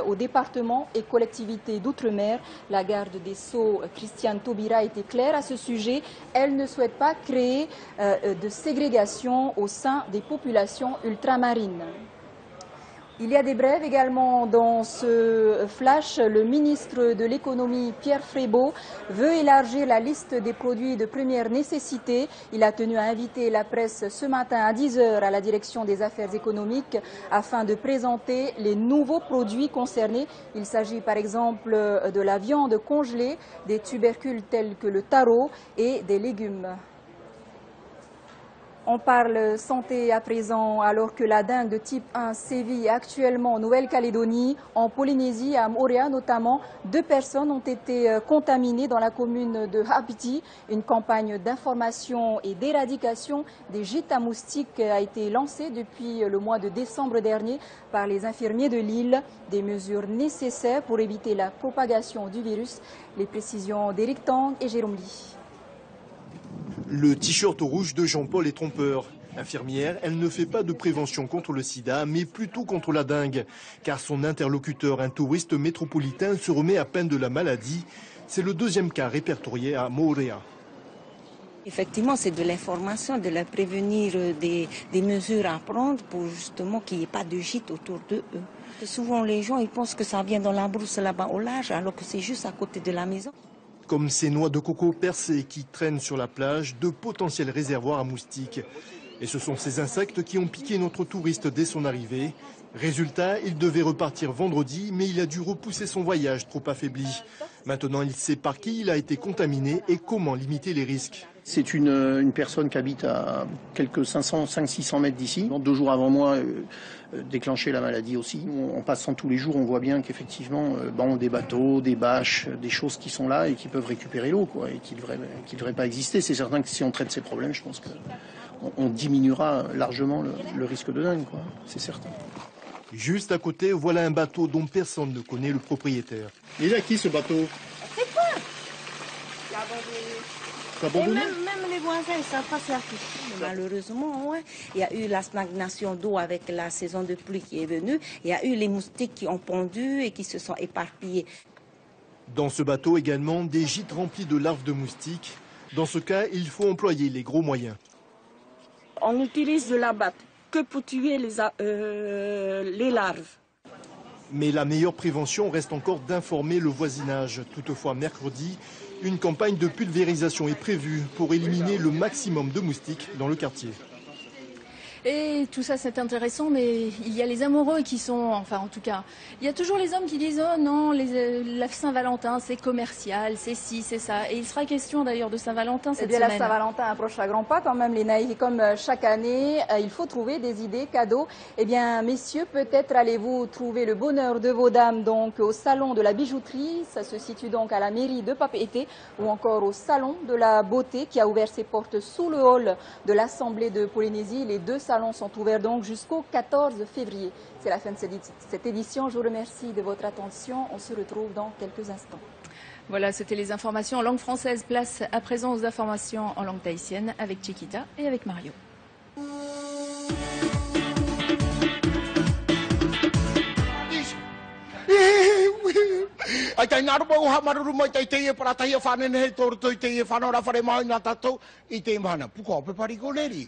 aux départements et collectivités d'outre-mer. La garde des Sceaux, Christiane Taubira, était claire à ce sujet. Elle ne souhaite pas créer de ségrégation au sein des populations ultramarines. Il y a des brèves également dans ce flash. Le ministre de l'économie, Pierre Frébault, veut élargir la liste des produits de première nécessité. Il a tenu à inviter la presse ce matin à 10h à la direction des affaires économiques afin de présenter les nouveaux produits concernés. Il s'agit par exemple de la viande congelée, des tubercules tels que le taro et des légumes. On parle santé à présent alors que la dengue de type 1 sévit actuellement en Nouvelle-Calédonie, en Polynésie, à Moorea notamment. 2 personnes ont été contaminées dans la commune de Hapiti. Une campagne d'information et d'éradication des gîtes à moustiques a été lancée depuis le mois de décembre dernier par les infirmiers de l'île. Des mesures nécessaires pour éviter la propagation du virus. Les précisions d'Éric Tang et Jérôme Lee. Le t-shirt rouge de Jean-Paul est trompeur. Infirmière, elle ne fait pas de prévention contre le sida, mais plutôt contre la dengue. Car son interlocuteur, un touriste métropolitain, se remet à peine de la maladie. C'est le 2e cas répertorié à Moorea. Effectivement, c'est de l'information, de leur prévenir des mesures à prendre pour justement qu'il n'y ait pas de gîte autour d'eux. Souvent, les gens ils pensent que ça vient dans la brousse là-bas au large, alors que c'est juste à côté de la maison. Comme ces noix de coco percées qui traînent sur la plage, de potentiels réservoirs à moustiques. Et ce sont ces insectes qui ont piqué notre touriste dès son arrivée. Résultat, il devait repartir vendredi, mais il a dû repousser son voyage trop affaibli. Maintenant, il sait par qui il a été contaminé et comment limiter les risques. C'est une personne qui habite à quelques 500-600 mètres d'ici. 2 jours avant moi, déclenché la maladie aussi. En passant tous les jours, on voit bien qu'effectivement, des bateaux, des bâches, des choses qui sont là et qui peuvent récupérer l'eau, quoi, et qui ne devraient pas exister. C'est certain que si on traite ces problèmes, je pense qu'on diminuera largement le risque de dingue, quoi. C'est certain. Juste à côté, voilà un bateau dont personne ne connaît le propriétaire. Il est à qui ce bateau? C'est quoi? Et même les voisins ne savent pas s'afficher. Malheureusement, ouais, il y a eu la stagnation d'eau avec la saison de pluie qui est venue. Il y a eu les moustiques qui ont pondu et qui se sont éparpillés. Dans ce bateau également, des gîtes remplis de larves de moustiques. Dans ce cas, il faut employer les gros moyens. On utilise de la batte que pour tuer les larves. Mais la meilleure prévention reste encore d'informer le voisinage. Toutefois, mercredi, une campagne de pulvérisation est prévue pour éliminer le maximum de moustiques dans le quartier. Et tout ça, c'est intéressant, mais il y a les amoureux qui sont, enfin en tout cas, il y a toujours les hommes qui disent « Oh non, la Saint-Valentin, c'est commercial, c'est ci, c'est ça ». Et il sera question d'ailleurs de Saint-Valentin cette semaine. La Saint-Valentin approche à grands pas quand même, les naïfs. Comme chaque année, il faut trouver des idées, cadeaux. Eh bien, messieurs, peut-être allez-vous trouver le bonheur de vos dames donc au salon de la bijouterie. Ça se situe donc à la mairie de Papeete, ou encore au salon de la beauté qui a ouvert ses portes sous le hall de l'Assemblée de Polynésie. Les deux salons sont ouverts donc jusqu'au 14 février. C'est la fin de cette édition. Je vous remercie de votre attention. On se retrouve dans quelques instants. Voilà, c'était les informations en langue française. Place à présent aux informations en langue tahitienne avec Chiquita et avec Mario. Ai tai naro mau hamaruru mai tai teie para tai whanene he tōru toi teie whanora whare mai ngā tatou I te mana. Puka ope pariko leri.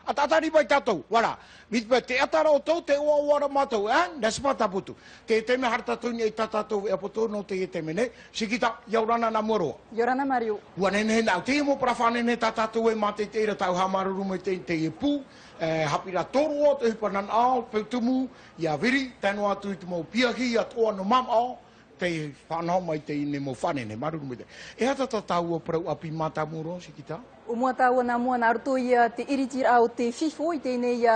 A tatari mai tatou, wala. Mitpe te atara o tau, te oa oara matou, nasi mataputu. Te teme har tatou ni e tatatou e apoto no te e teme ne. Sikita, Yorana na moroa. Yorana Mario. Wanene he nau, te mo para whanene tatatou e mate te ira tau hamaruru mai te e pū. Hapira toro o te hupanan ao, peutumu, ia viri, tēnu atu I te mau piahi, a toa no mam ao. Te whanau mai te ine mo whanene, maruru mai te. E hata tatau o parau api mata moro, Sikita? O mua tāua nā mua nā roto ia te iritir au te fifo I tēnei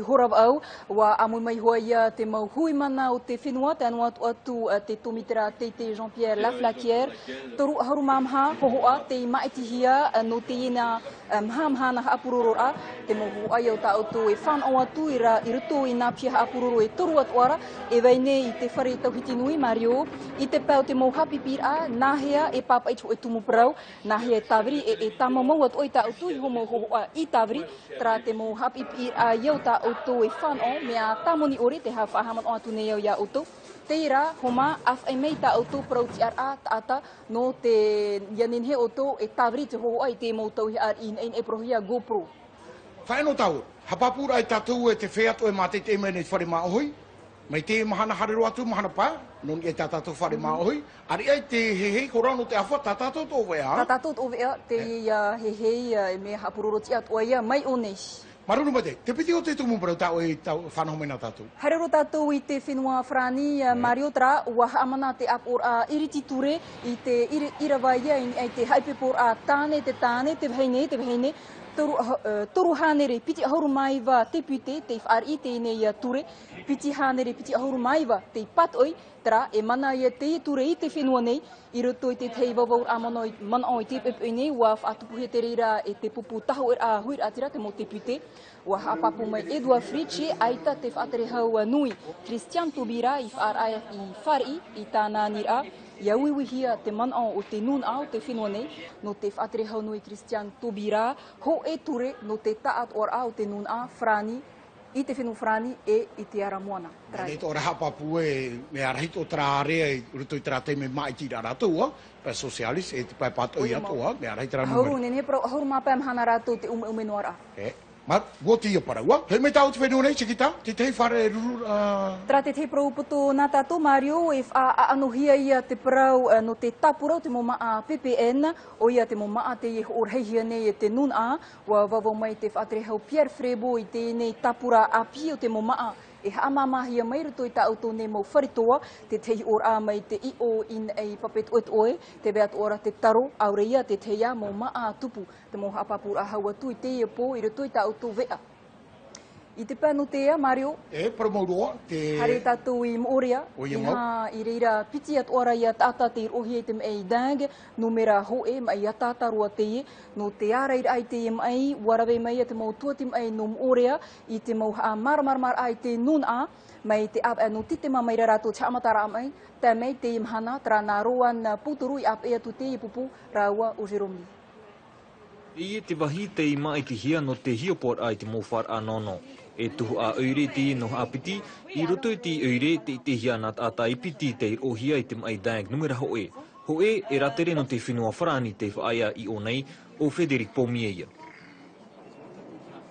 horav au, wa amui mai hoa ia te mau hui mana o te whenua, te anu atu te tomitera te Jean-Pierre Laflaquière, toru haru mamha, hohoa te maitihia no te ina mhamha na hapururora, te mau hoa ia o tā auto e whanau atu I roto I nā pia hapururo e toru atuara, e veine I te whare tauhiti nui, Mario, I te pau te mau hapipira, nāhea e papa e tumu parau, nāhea e tāwiri e tamamau atu I ta auto I homo hohoa I tāwiri, tra te mo hapipi a iau ta auto e whanau, mea tamoni ori te hawhahaman o atu nei au ia auto. Te ira, homa, awhai mei ta auto prauti ar a taata, no te ianin he auto e tāwiri te hohoa I te mo tau hi ar in e prohia GoPro. Whaeno tau, hapapura I tatou e te wheato e mate te mene whare maohoi, mai te mahana harero atu mahana pā, non e tatatou whare maohoi, ari ai te hehei korano te awha, tatatou tō wea? Tatatou tō wea, te hehei me hapururoti atu oia mai o nei. Maruru mai te piti o te tumu parau tau e whanau mena tatou? Harero tatou I te whenua Frani, Mario tra, ua haamana te apor a iriti ture, I te irawaia I te haipepor a tāne, te vheine, toru hanere piti ahuru maiva te pute te whaari te nei ture, piti hanere piti ahuru maiva te patoi, tra e mana ia te ture I te whenua nei, I roto I te tei wawau a manoi te pepe nei, ua whaatupuhe te reira e te pupu taho a huir atira te mo te pute, ua hapapu mai Edua Fritchie, aita te whaatere hau nui, Christian Tobira I whaar I whari I tāna nira, Ia wiwihia te manao o te nun au te whenua nei, no te whaatere haunui Christian Tobira, ho e ture no te taat or au te nun a Frani, i te whenufrani e i te ara moana. Nei tō raha papu e me arahito tra area e ruto i tra te me mai tira ratua, pa socialis e te pai pato i atua, me arahito ra numero. Hauru nene, pero hauru mapam hana rātou te ume noara. Ma, goti ia paraua. He me tau te whenua nei, Chikita? Te tei whare ruru... Tra te tei parau puto nā tātou, Mario, e anohia ia te parau no te tapurau, te mo maa PPN, o ia te mo maa te i orheihia nei e te nun a, wa wawau mai te whaatrehau Pierre Frebo i te nei tapura api o te mo maa. E haamamahia mai ruto i ta auto nei mau wharitoa, te tei or a mai te i o in ei papet oet oe, te beat ora te taro, aureia te tei a mau maa tupu, te mo hapapura haua tu i te i po i ruto i ta auto vea. I te pēnu te ea, Mario, promodoa, te... hare tātou i Moorea, i reira piti at ora i a tāta te irohi e te mei dang, no mera hoe, mai a tātarua te e, no te āreir ai te e mai, warawe mai a te mau tua te mei no Moorea, i te mau marmarmar ai te nun a, mai te ap no tite mamai rātou te amatara mai, te mei te i mhana, tra nā roan puturu i ap ea tu te i pupu, rāua o Jeromi. I te wahi te i mai te hia no te hiopor ai te mōwhar a nono. E tuhu a oire te no apiti, i roto i te oire te hia nā tātai piti te ohia i te mai dang numera hoe. Hoe e ratere no te whenua wharani te whaia i o nei o Frederic Pomieia.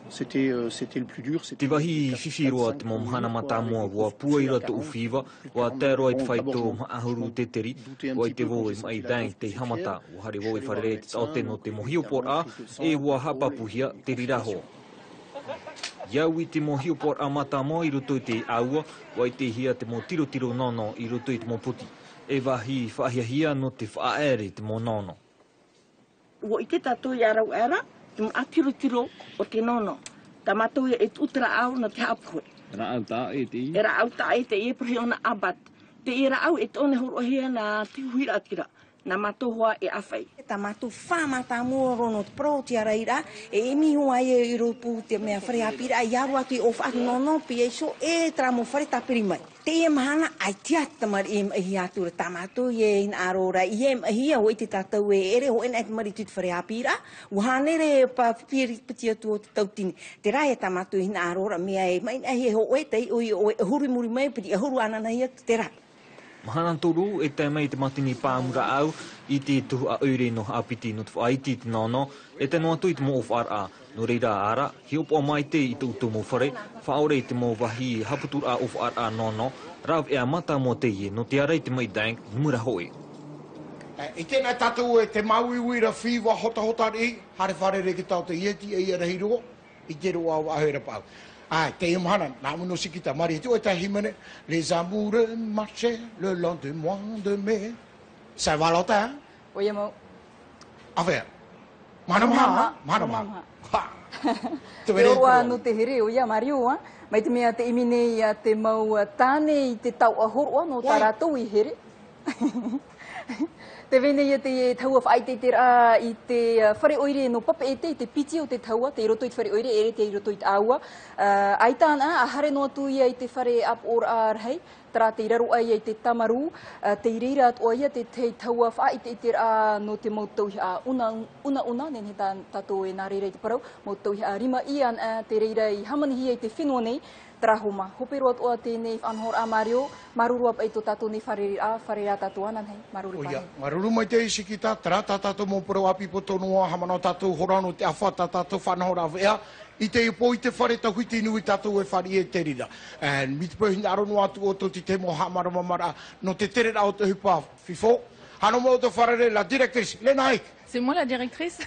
C'était le plus dur. Te wahi whiwhiroa te momhana matamoa wa puaira to uwhiwa, wa tēroa i te whaito maahuru te teri, wa i te wo i mai dang te hamata, wa hare wo i wharere te taote no te mohiopor a, e wa hapapuhia te riraho. Iau i te mo hiopor a matamoa i roto i te aua, wa i te hia te mo tiro nono i roto i te mo puti. E wahi whahiahia no te whaaere te mo nono. Wo i te tatou i arau era, te mo atiro o te nono. Ta matou e utra au na te hapue. Ra au ta e te i? E ra au ta e te i e prehi ona abat. Te i ra au e tone horohia na te huira atira. Na matohua e awhai. Ta matu whamata mua rono te proti a reira, e emi hoa e ropu te mea whare apira, i aru atu i o whaatu nono, pi e so e tra mo whare tapiri mai. Te e mahana, ai te atamari e mahi atura tamatu, i e in arora, i e mahi a hoi te tātou e ere, ho ena e mari tut whare apira, uhanere pa pipiri piti atu o te tautini. Te rai e tamatu i in arora, mea e mai e ho e tei, o e huri muri mai, piti e huru anana i atu te rai. Mahana toru e te mei te matini pāmura au i te tuhu a oire no apiti no te whaiti te nono e te noa tui te mo of ara no reira ara hi opo mai te i te utu mo whare whaore i te mo wahi haputur a of ara nono rav e a mata mo te ie no te arei te mai dang numera hoe. I tēnei tātou e te maui uira whiwa hota rei hare whare reke tau te ieti e ia rehiroa i te roa o ahera pau. Ah, te imhana, nā muno sikita mari tu e te himene, les amoureux marchaient le lendemain de mai. Ça va l'autre, hein? Oia mau. Affaire. Manamha. Te roa no te here o ia Mario, ha? Mai te mea te imine i te mau tāne i te tau ahoroa no tā rātou i here. Te vene ia te taua whaite te rā i te whare oire no papa e te piti o te taua, te roto i te whare oire, ere te roto i te aua. Aitāna, a hare no atu ia i te whare ap or ārhei, tera te iraro ai i te tamaru, te ireira atu ia te taua whaite te rā no te mautauhi a una, nen he tātou e nā reira i te parau, mautauhi a rima ian te reira i hamanihi i te whenua nei, Trahuma. Hopero at o tēnei anhor a Mario, maruru ap eito tātou nei whare rā tātou anan hei, maruru pāne. Maruru mai te isikita, tera tātou mō poro api potonua, hamana tātou horano te awhata tātou whanahora vea, i te ipo i te whare ta huiti nui tātou e whare e te rira. Mi te pōhina arono atu o tō te mo hamara mamara, no te tere rao te hupa fifo, hano mo te whare la directrice, Lena Haik. C'est moi la directrice.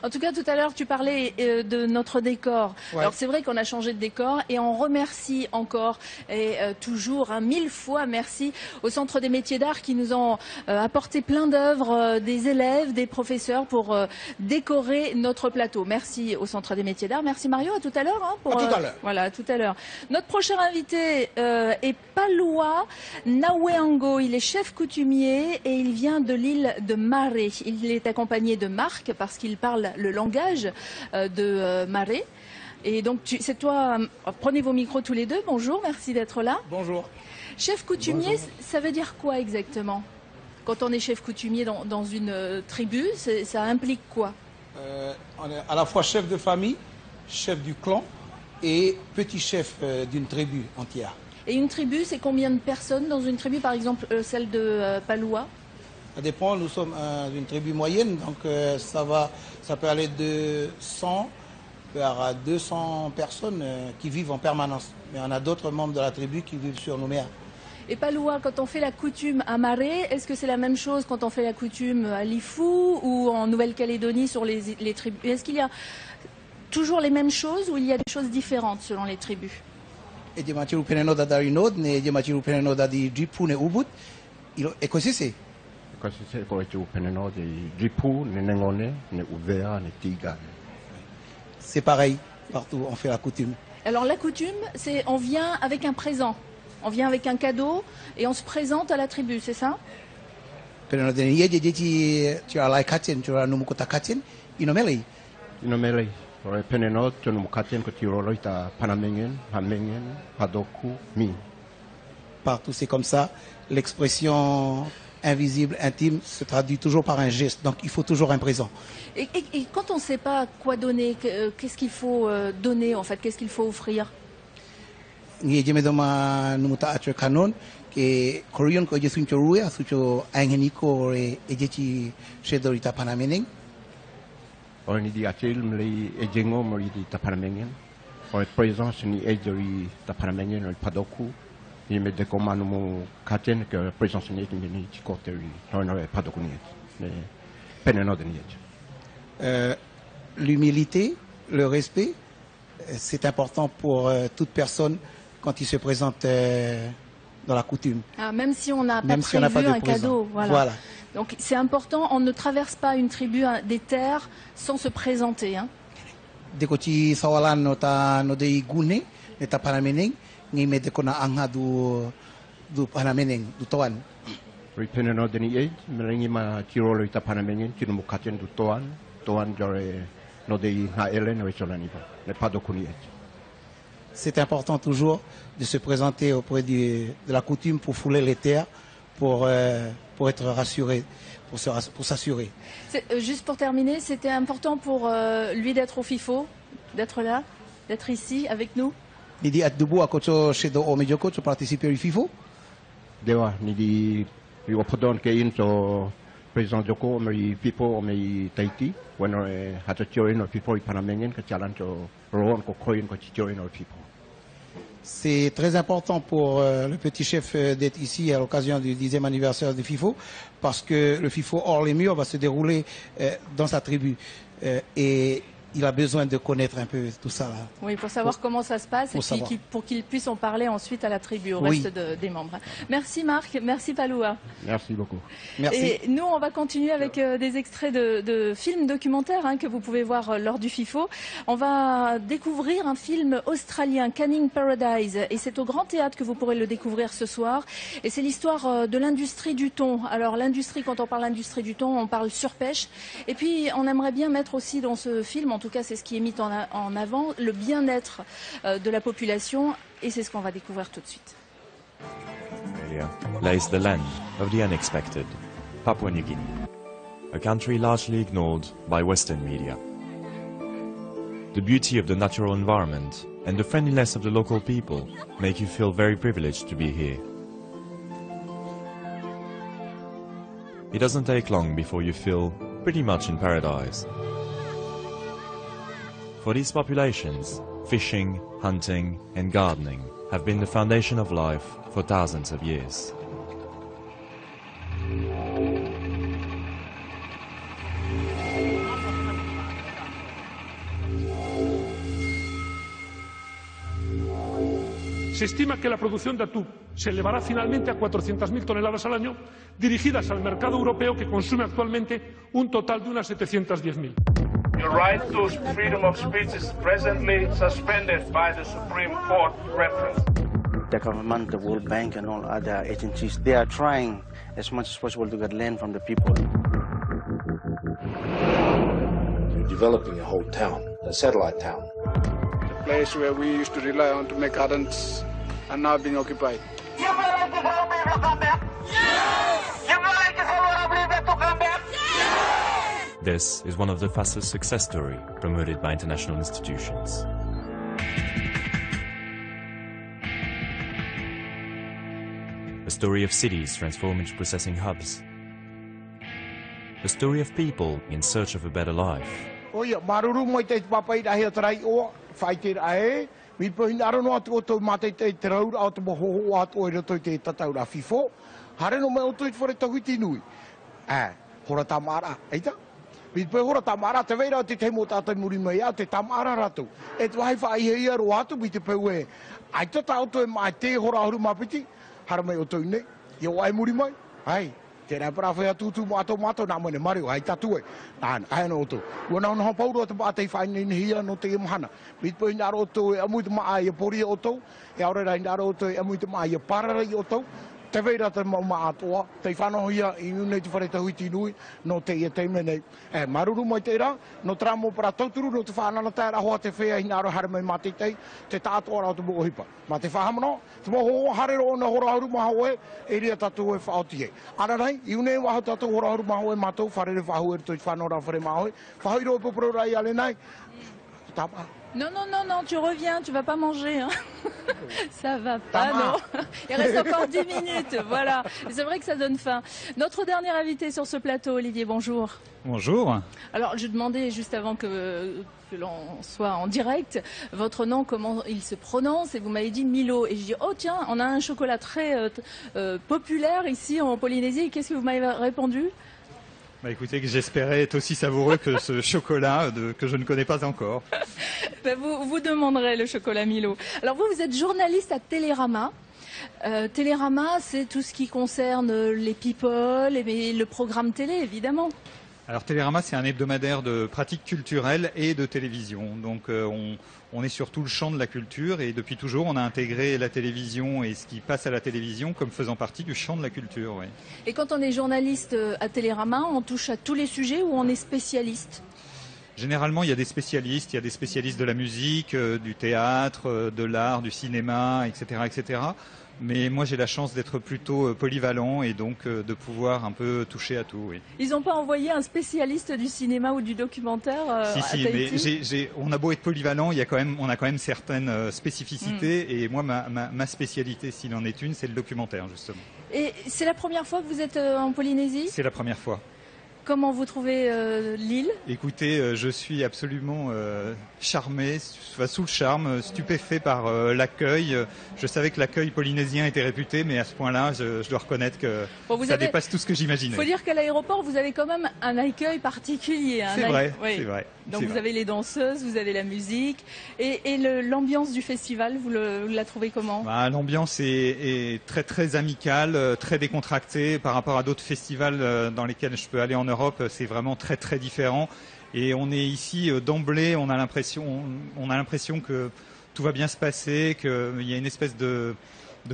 En tout cas, tout à l'heure, tu parlais de notre décor. Ouais. Alors, c'est vrai qu'on a changé de décor et on remercie encore et toujours, 1000 fois merci au Centre des métiers d'art qui nous ont apporté plein d'œuvres, des élèves, des professeurs pour décorer notre plateau. Merci au Centre des métiers d'art. Merci Mario, à tout à l'heure. Hein, à tout à l'heure. Voilà, à tout à l'heure. Notre prochain invité est Palua Naweango. Il est chef coutumier et il vient de l'île de Maré. Il est accompagné de Marc parce qu'il parle le langage de Maré. Et donc, c'est toi, prenez vos micros tous les deux. Bonjour, merci d'être là. Bonjour. Chef coutumier, bonjour. Ça veut dire quoi exactement? Quand on est chef coutumier dans une tribu, ça implique quoi? On est à la fois chef de famille, chef du clan et petit chef d'une tribu entière. Et une tribu, c'est combien de personnes dans une tribu, par exemple celle de Paloua? Ça dépend, nous sommes une tribu moyenne, donc ça peut aller de 100 vers 200 personnes qui vivent en permanence. Mais on a d'autres membres de la tribu qui vivent sur Nouméa. Et Paloua, quand on fait la coutume à Maré, est-ce que c'est la même chose quand on fait la coutume à Lifou ou en Nouvelle-Calédonie sur les tribus? Est-ce qu'il y a toujours les mêmes choses ou il y a des choses différentes selon les tribus? E di machiru penenoda da rinod ne di machiru penenoda di dripu ne ubut e così c'est. Così c'est ko tu penenoda di dripu ne nengone ne uvea ne tiga. C'est pareil partout, on fait la coutume. Alors la coutume, c'est on vient avec un présent, on vient avec un cadeau et on se présente à la tribu, c'est ça? Penenoda ne ye di tu as la katin, tu as numukota katin, inomelei. Inomelei. Partout c'est comme ça, l'expression invisible, intime se traduit toujours par un geste, donc il faut toujours un présent. Et quand on ne sait pas quoi donner, qu'est-ce qu'il faut donner en fait, qu'est-ce qu'il faut offrir? On dit atil mli ejengo mli di tapanamengen. On présence ni ejori tapanamengen le padoku. Il me de comment nous katen que présence ni ni chikoteri. On ne padoku ni. Mais peneno de ni. L'humilité, le respect, c'est important pour toute personne quand il se présente dans la coutume. Ah, même si on n'a pas prévu un cadeau, voilà. Donc c'est important, on ne traverse pas une tribu des terres sans se présenter. Hein. Dekoti sawalan no dei gune neta panameneng ngi me dekona anga du panameneng du toan. Ripeneno deni e merengi ma tirolo ita panamengen tinu mukaten du toan jore no dei ha elen o isolani ba le pas de kuniet. C'est important toujours de se présenter auprès de la coutume pour fouler les terres, pour être rassuré, pour s'assurer. Juste pour terminer, c'était important pour lui d'être au FIFO, d'être là, d'être ici avec nous. Nidi atdubu akocho shedo omejoko to participer au FIFO. Dewa nidi opodon ke into président Joko meri FIFO meri Tahiti, when hatachori no FIFO ipanamengen ke chalancho roon ko koin ko chichori no FIFO. C'est très important pour le petit chef d'être ici à l'occasion du 10e anniversaire du FIFO, parce que le FIFO hors les murs va se dérouler dans sa tribu. Et il a besoin de connaître un peu tout ça. Là. Oui, pour savoir comment ça se passe et puis pour qu'il puisse en parler ensuite à la tribu, au reste des membres. Merci Marc, merci Paloua. Merci beaucoup. Merci. Et nous, on va continuer avec des extraits de films documentaires que vous pouvez voir lors du FIFO. On va découvrir un film australien, Canning Paradise, et c'est au Grand Théâtre que vous pourrez le découvrir ce soir. Et c'est l'histoire de l'industrie du thon. Alors l'industrie, quand on parle d'industrie du thon, on parle surpêche. Et puis on aimerait bien mettre aussi dans ce film, en tout cas c'est ce qui est mis en avant, le bien-être de la population, et c'est ce qu'on va découvrir tout de suite. Australia lays the land of the unexpected, Papua New Guinea, a country largely ignored by Western media. The beauty of the natural environment and the friendliness of the local people make you feel very privileged to be here. It doesn't take long before you feel pretty much in paradise. For these populations, fishing, hunting and gardening have been the foundation of life for thousands of years. Se estima que la producción de atún se elevará finalmente a 400.000 toneladas al año, dirigidas al mercado europeo que consume actualmente un total de unas 710.000. Your right to freedom of speech is presently suspended by the Supreme Court reference. The government, the World Bank and all other agencies, they are trying as much as possible to get land from the people. You're developing a whole town, a satellite town. The place where we used to rely on to make gardens are now being occupied. This is one of the fastest success stories promoted by international institutions. A story of cities transformed into processing hubs. A story of people in search of a better life. Oia, maruru mo te papai rahi atrai o, whaiter ae, mi pohin arono atu o tau matei te raura o te mohoho atu o roto te tataura fifo, hare no me o tui whare tahuiti nui. Hora tamara, eita? Mi pohi hora tamara, te veira o te teimo tātai muri mai a, te tamara ratu. E tu hai whai hei aro atu, mi te pohi e, ai tata o tui mai te hora ahuru mapiti, hara mai o tui nei, i o ai muri mai, hai. Te rai para whai atutu mo ato mato nā mone mario, hai tatu e. Nāna, ai no oto. Wana ona hapauru atu pa atei whai nei hia no te imahana. Mit pohi naro oto e amui te maa i a pori e oto, e aure rai naro oto e amui te maa i a parara i oto. Te veira te mauma atoa, te whanoho ia i unei te whare tahuiti nui, no te ia teime nei. Maruru mai te ra, no tramo para tauturu, no te whanana tēra hoa te whea i naro hare mai matitei, te tātua rao te mo hipa. Ma te whahamano, te moho hare ro na hora hauru maha oe, e ria tatu e whaoti e. Ana nei, i unei waho tatu hora hauru maha oe matou, whare re whahu e toi whanora whare maha oe, whahu i ro popro rai ale nei, tapa. Non, non, non, non, tu reviens, tu vas pas manger. Hein. Ça va pas, non. Il reste encore 10 minutes, voilà. C'est vrai que ça donne faim. Notre dernier invité sur ce plateau, Olivier, bonjour. Bonjour. Alors, je demandais juste avant que l'on soit en direct, votre nom, comment il se prononce, et vous m'avez dit Milo. Et je dis, oh tiens, on a un chocolat très populaire ici en Polynésie. Qu'est-ce que vous m'avez répondu ? Bah écoutez, que j'espérais être aussi savoureux que ce chocolat que je ne connais pas encore. Ben vous demanderez le chocolat Milo. Alors vous êtes journaliste à Télérama. Télérama, c'est tout ce qui concerne les people et le programme télé, évidemment. Alors Télérama, c'est un hebdomadaire de pratiques culturelles et de télévision. Donc on est sur tout le champ de la culture et depuis toujours on a intégré la télévision et ce qui passe à la télévision comme faisant partie du champ de la culture. Oui. Et quand on est journaliste à Télérama, on touche à tous les sujets ou on est spécialiste ? Généralement, il y a des spécialistes. Il y a des spécialistes de la musique, du théâtre, de l'art, du cinéma, etc., etc. Mais moi, j'ai la chance d'être plutôt polyvalent et donc de pouvoir un peu toucher à tout. Oui. Ils n'ont pas envoyé un spécialiste du cinéma ou du documentaire à Tahiti ? Mais on a beau être polyvalent, on a quand même certaines spécificités. Et moi, ma spécialité, s'il en est une, c'est le documentaire, justement. Et c'est la première fois que vous êtes en Polynésie ? C'est la première fois. Comment vous trouvez l'île ? Écoutez, je suis absolument charmé, sous le charme, stupéfait par l'accueil. Je savais que l'accueil polynésien était réputé, mais à ce point-là, je dois reconnaître que ça dépasse tout ce que j'imaginais. Il faut dire qu'à l'aéroport, vous avez quand même un accueil particulier. C'est vrai, oui. C'est vrai. Donc vous avez les danseuses, vous avez la musique. Et l'ambiance du festival, vous la trouvez comment ? L'ambiance est très très amicale, très décontractée par rapport à d'autres festivals dans lesquels je peux aller en Europe. C'est vraiment très très différent. Et on est ici d'emblée, on a l'impression que tout va bien se passer, qu'il y a une espèce de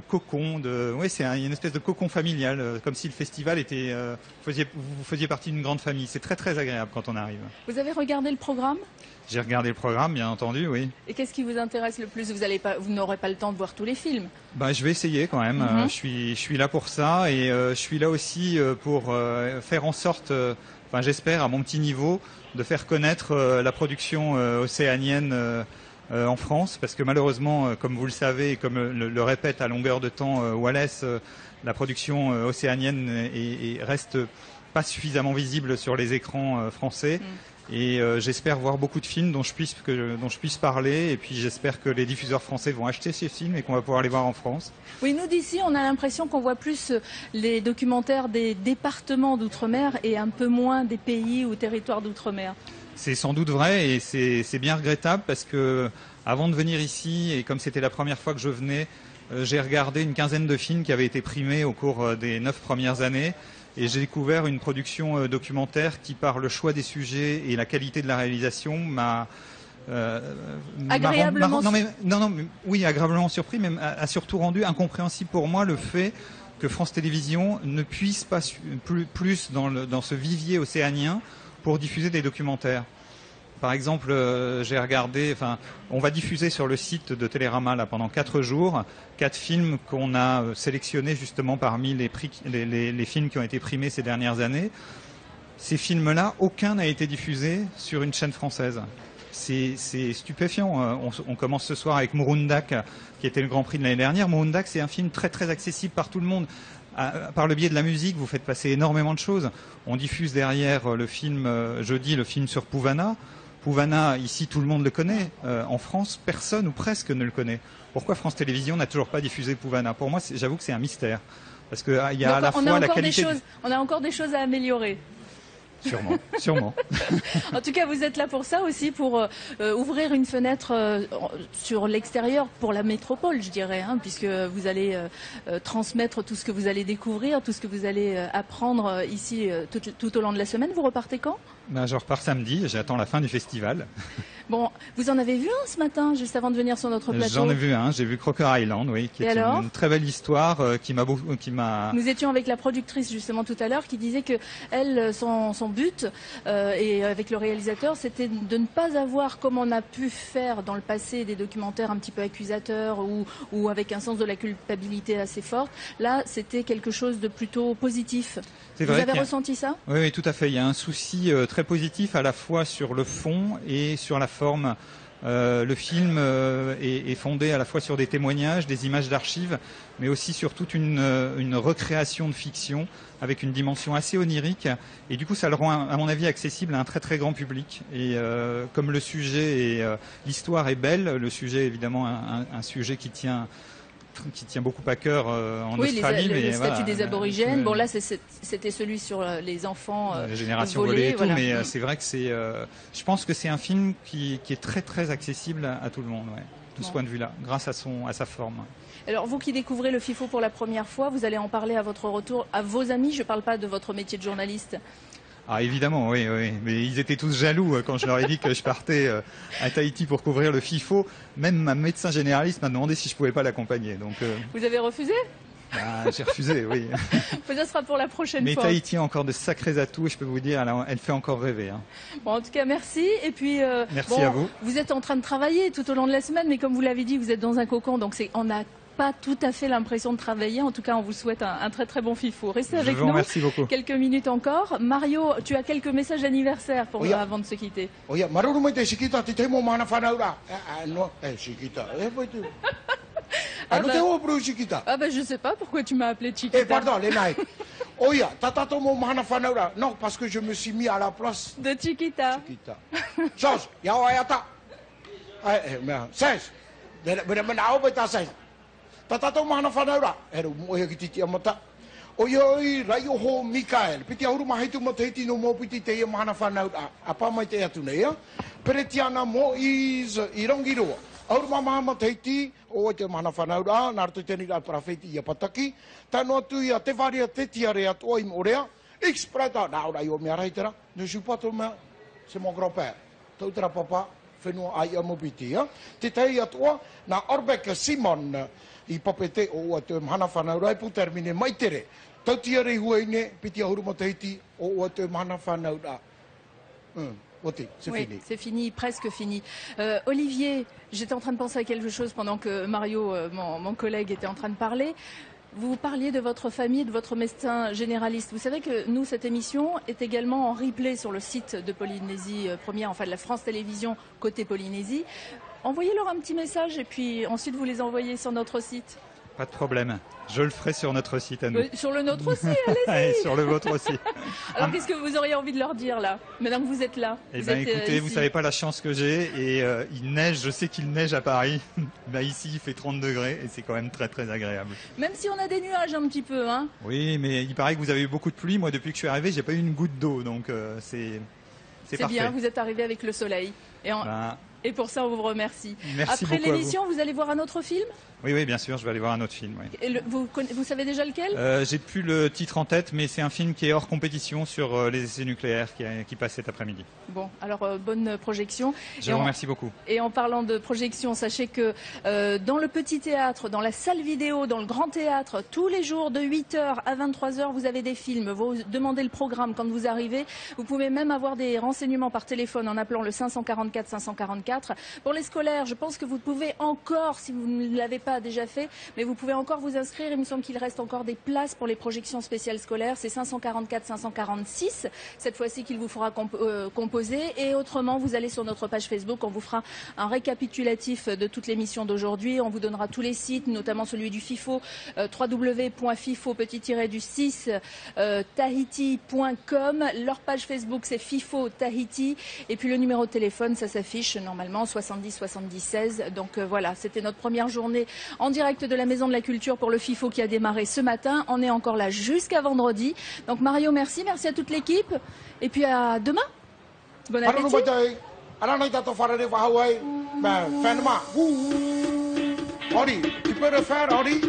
cocon, il y a une espèce de cocon familial, comme si le festival était, vous faisiez partie d'une grande famille. C'est très très agréable quand on arrive. Vous avez regardé le programme ? J'ai regardé le programme, bien entendu, oui. Et qu'est-ce qui vous intéresse le plus ? Vous n'aurez pas le temps de voir tous les films ? Je vais essayer quand même. Je suis là pour ça et je suis là aussi pour faire en sorte, j'espère à mon petit niveau, de faire connaître la production océanienne en France, parce que malheureusement, comme vous le savez, et comme le répète à longueur de temps Wallace, la production océanienne reste pas suffisamment visible sur les écrans français. Et j'espère voir beaucoup de films dont je puisse parler. Et puis j'espère que les diffuseurs français vont acheter ces films et qu'on va pouvoir les voir en France. Oui, nous d'ici, on a l'impression qu'on voit plus les documentaires des départements d'outre-mer et un peu moins des pays ou territoires d'outre-mer. C'est sans doute vrai et c'est bien regrettable parce que avant de venir ici, et comme c'était la première fois que je venais, j'ai regardé une quinzaine de films qui avaient été primés au cours des 9 premières années. Et j'ai découvert une production documentaire qui, par le choix des sujets et la qualité de la réalisation, m'a agréablement agréablement surpris, mais a surtout rendu incompréhensible pour moi le fait que France Télévisions ne puisse pas plus dans ce vivier océanien pour diffuser des documentaires. Par exemple, j'ai regardé, on va diffuser sur le site de Télérama là, pendant 4 jours, 4 films qu'on a sélectionnés justement parmi les films qui ont été primés ces dernières années. Ces films-là, aucun n'a été diffusé sur une chaîne française. c'est stupéfiant. On commence ce soir avec Murundak, qui était le Grand Prix de l'année dernière. Murundak, c'est un film très très accessible par tout le monde. Par le biais de la musique, vous faites passer énormément de choses. On diffuse derrière le film, jeudi, le film sur Pouvana. Pouvana, ici, tout le monde le connaît. En France, personne ou presque ne le connaît. Pourquoi France Télévisions n'a toujours pas diffusé Pouvana? Pour moi, j'avoue que c'est un mystère. Parce qu'il y a à la fois la qualité... On a encore des choses à améliorer. Sûrement, sûrement. En tout cas, vous êtes là pour ça aussi, pour ouvrir une fenêtre sur l'extérieur pour la métropole, je dirais, hein, puisque vous allez transmettre tout ce que vous allez découvrir, tout ce que vous allez apprendre ici tout au long de la semaine. Vous repartez quand? Je repars samedi, j'attends la fin du festival. Bon, vous en avez vu un ce matin, juste avant de venir sur notre plateau? J'en ai vu un, j'ai vu Crocker Island, oui, qui est une très belle histoire qui m'a... Nous étions avec la productrice justement tout à l'heure qui disait que elle, son but, et avec le réalisateur, c'était de ne pas avoir, comme on a pu faire dans le passé, des documentaires un petit peu accusateurs ou avec un sens de la culpabilité assez fort. Là, c'était quelque chose de plutôt positif. Vous avez ressenti ça? Oui, tout à fait. Il y a un souci très positif à la fois sur le fond et sur la forme. Le film est fondé à la fois sur des témoignages, des images d'archives, mais aussi sur toute une recréation de fiction avec une dimension assez onirique. Et du coup, ça le rend, à mon avis, accessible à un très très grand public. Et comme le sujet et l'histoire est belle, le sujet est évidemment un sujet qui tient beaucoup à cœur en Australie. Le statut des aborigènes. Bon, là, c'était celui sur les enfants les générations volées et tout, voilà. Mais c'est vrai que je pense que c'est un film qui est très très accessible à tout le monde, de ce point de vue-là, grâce à sa forme. Alors, vous qui découvrez le FIFO pour la première fois, vous allez en parler à votre retour à vos amis. Je ne parle pas de votre métier de journaliste. Ah, évidemment, oui. Mais ils étaient tous jaloux quand je leur ai dit que je partais à Tahiti pour couvrir le FIFO. Même ma médecin généraliste m'a demandé si je pouvais pas l'accompagner. Donc, vous avez refusé? J'ai refusé, oui. Ça sera pour la prochaine fois. Mais Tahiti a encore de sacrés atouts et je peux vous dire, elle fait encore rêver. Hein. Bon, en tout cas, merci. Et puis, merci à vous. Vous êtes en train de travailler tout au long de la semaine, mais comme vous l'avez dit, vous êtes dans un cocon, donc on a pas tout à fait l'impression de travailler. En tout cas, on vous souhaite un très très bon FIFO. Restez avec nous. Merci beaucoup. Quelques minutes encore. Mario, tu as quelques messages d'anniversaire avant de se quitter. Je sais pas pourquoi tu m'as appelé Chiquita. Pardon, Lénaï. Non, parce que je me suis mis à la place de Chiquita. Chose, Yawayata. 16. Tatato mana whanaura, eru moe ki titi amata. Oi, rai o ho Mikael, piti auru mahaitu mo te hiti no mo piti te ia mana whanaura. Apa mai te atu nei, Peretiana mo i Rongiroa. Auru mama te hiti, o te mana whanaura, nārtu teni rā parafeti ia pataki. Tano atu ia te varia te tiare atu oi morea. Expreta, naura i o mea reitera. Ne suis pas ton mea, c'est mon grand-père. Tautera papa. Whenua ai amopiti, Te tei atua, nā Orbeka Simon i papete o atu mhana whanau pu termine maitere. Tautia rei huaine, piti ahuru mo te hiti o atu mhana whanau C'est fini. C'est fini, presque fini. Olivier, j'étais en train de penser à quelque chose pendant que Mario, mon collègue, était en train de parler. Vous parliez de votre famille, de votre médecin généraliste. Vous savez que nous, cette émission est également en replay sur le site de Polynésie Première, enfin de la France Télévisions côté Polynésie. Envoyez-leur un petit message et puis ensuite vous les envoyez sur notre site. Pas de problème. Je le ferai sur notre site à nous. Sur le nôtre aussi, allez-y. Allez, sur le vôtre aussi. Alors, qu'est-ce que vous auriez envie de leur dire, là, maintenant que vous êtes là? Eh bien, écoutez, vous savez pas la chance que j'ai. Et il neige, je sais qu'il neige à Paris. Ici, il fait 30 degrés et c'est quand même très, très agréable. Même si on a des nuages un petit peu, hein. Oui, mais il paraît que vous avez eu beaucoup de pluie. Moi, depuis que je suis arrivé, j'ai pas eu une goutte d'eau. Donc, c'est parfait. Bien, vous êtes arrivé avec le soleil. Et pour ça, on vous remercie. Merci Après l'émission, vous allez voir un autre film? Oui, bien sûr, je vais aller voir un autre film. Oui. Et vous savez déjà lequel? J'ai plus le titre en tête, mais c'est un film qui est hors compétition sur les essais nucléaires qui passe cet après-midi. Bon, alors bonne projection. Je vous remercie beaucoup. Et en parlant de projection, sachez que dans le petit théâtre, dans la salle vidéo, dans le grand théâtre, tous les jours de 8h à 23h, vous avez des films. Vous demandez le programme quand vous arrivez. Vous pouvez même avoir des renseignements par téléphone en appelant le 544 544. Pour les scolaires, je pense que vous pouvez encore, si vous ne l'avez pas pas déjà fait, mais vous pouvez encore vous inscrire. Il me semble qu'il reste encore des places pour les projections spéciales scolaires. C'est 544 546 cette fois-ci qu'il vous fera composer. Et autrement, vous allez sur notre page Facebook, on vous fera un récapitulatif de toute l'émission d'aujourd'hui. On vous donnera tous les sites, notamment celui du FIFO, www.fifo-6 tahiti.com. Leur page Facebook, c'est FIFO Tahiti. Et puis le numéro de téléphone, ça s'affiche normalement 70 70 16. Donc voilà, c'était notre première journée en direct de la Maison de la Culture pour le FIFO qui a démarré ce matin. On est encore là jusqu'à vendredi. Donc Mario, merci à toute l'équipe. Et puis à demain. Bon appétit. Ori, tu peux le faire, Ori?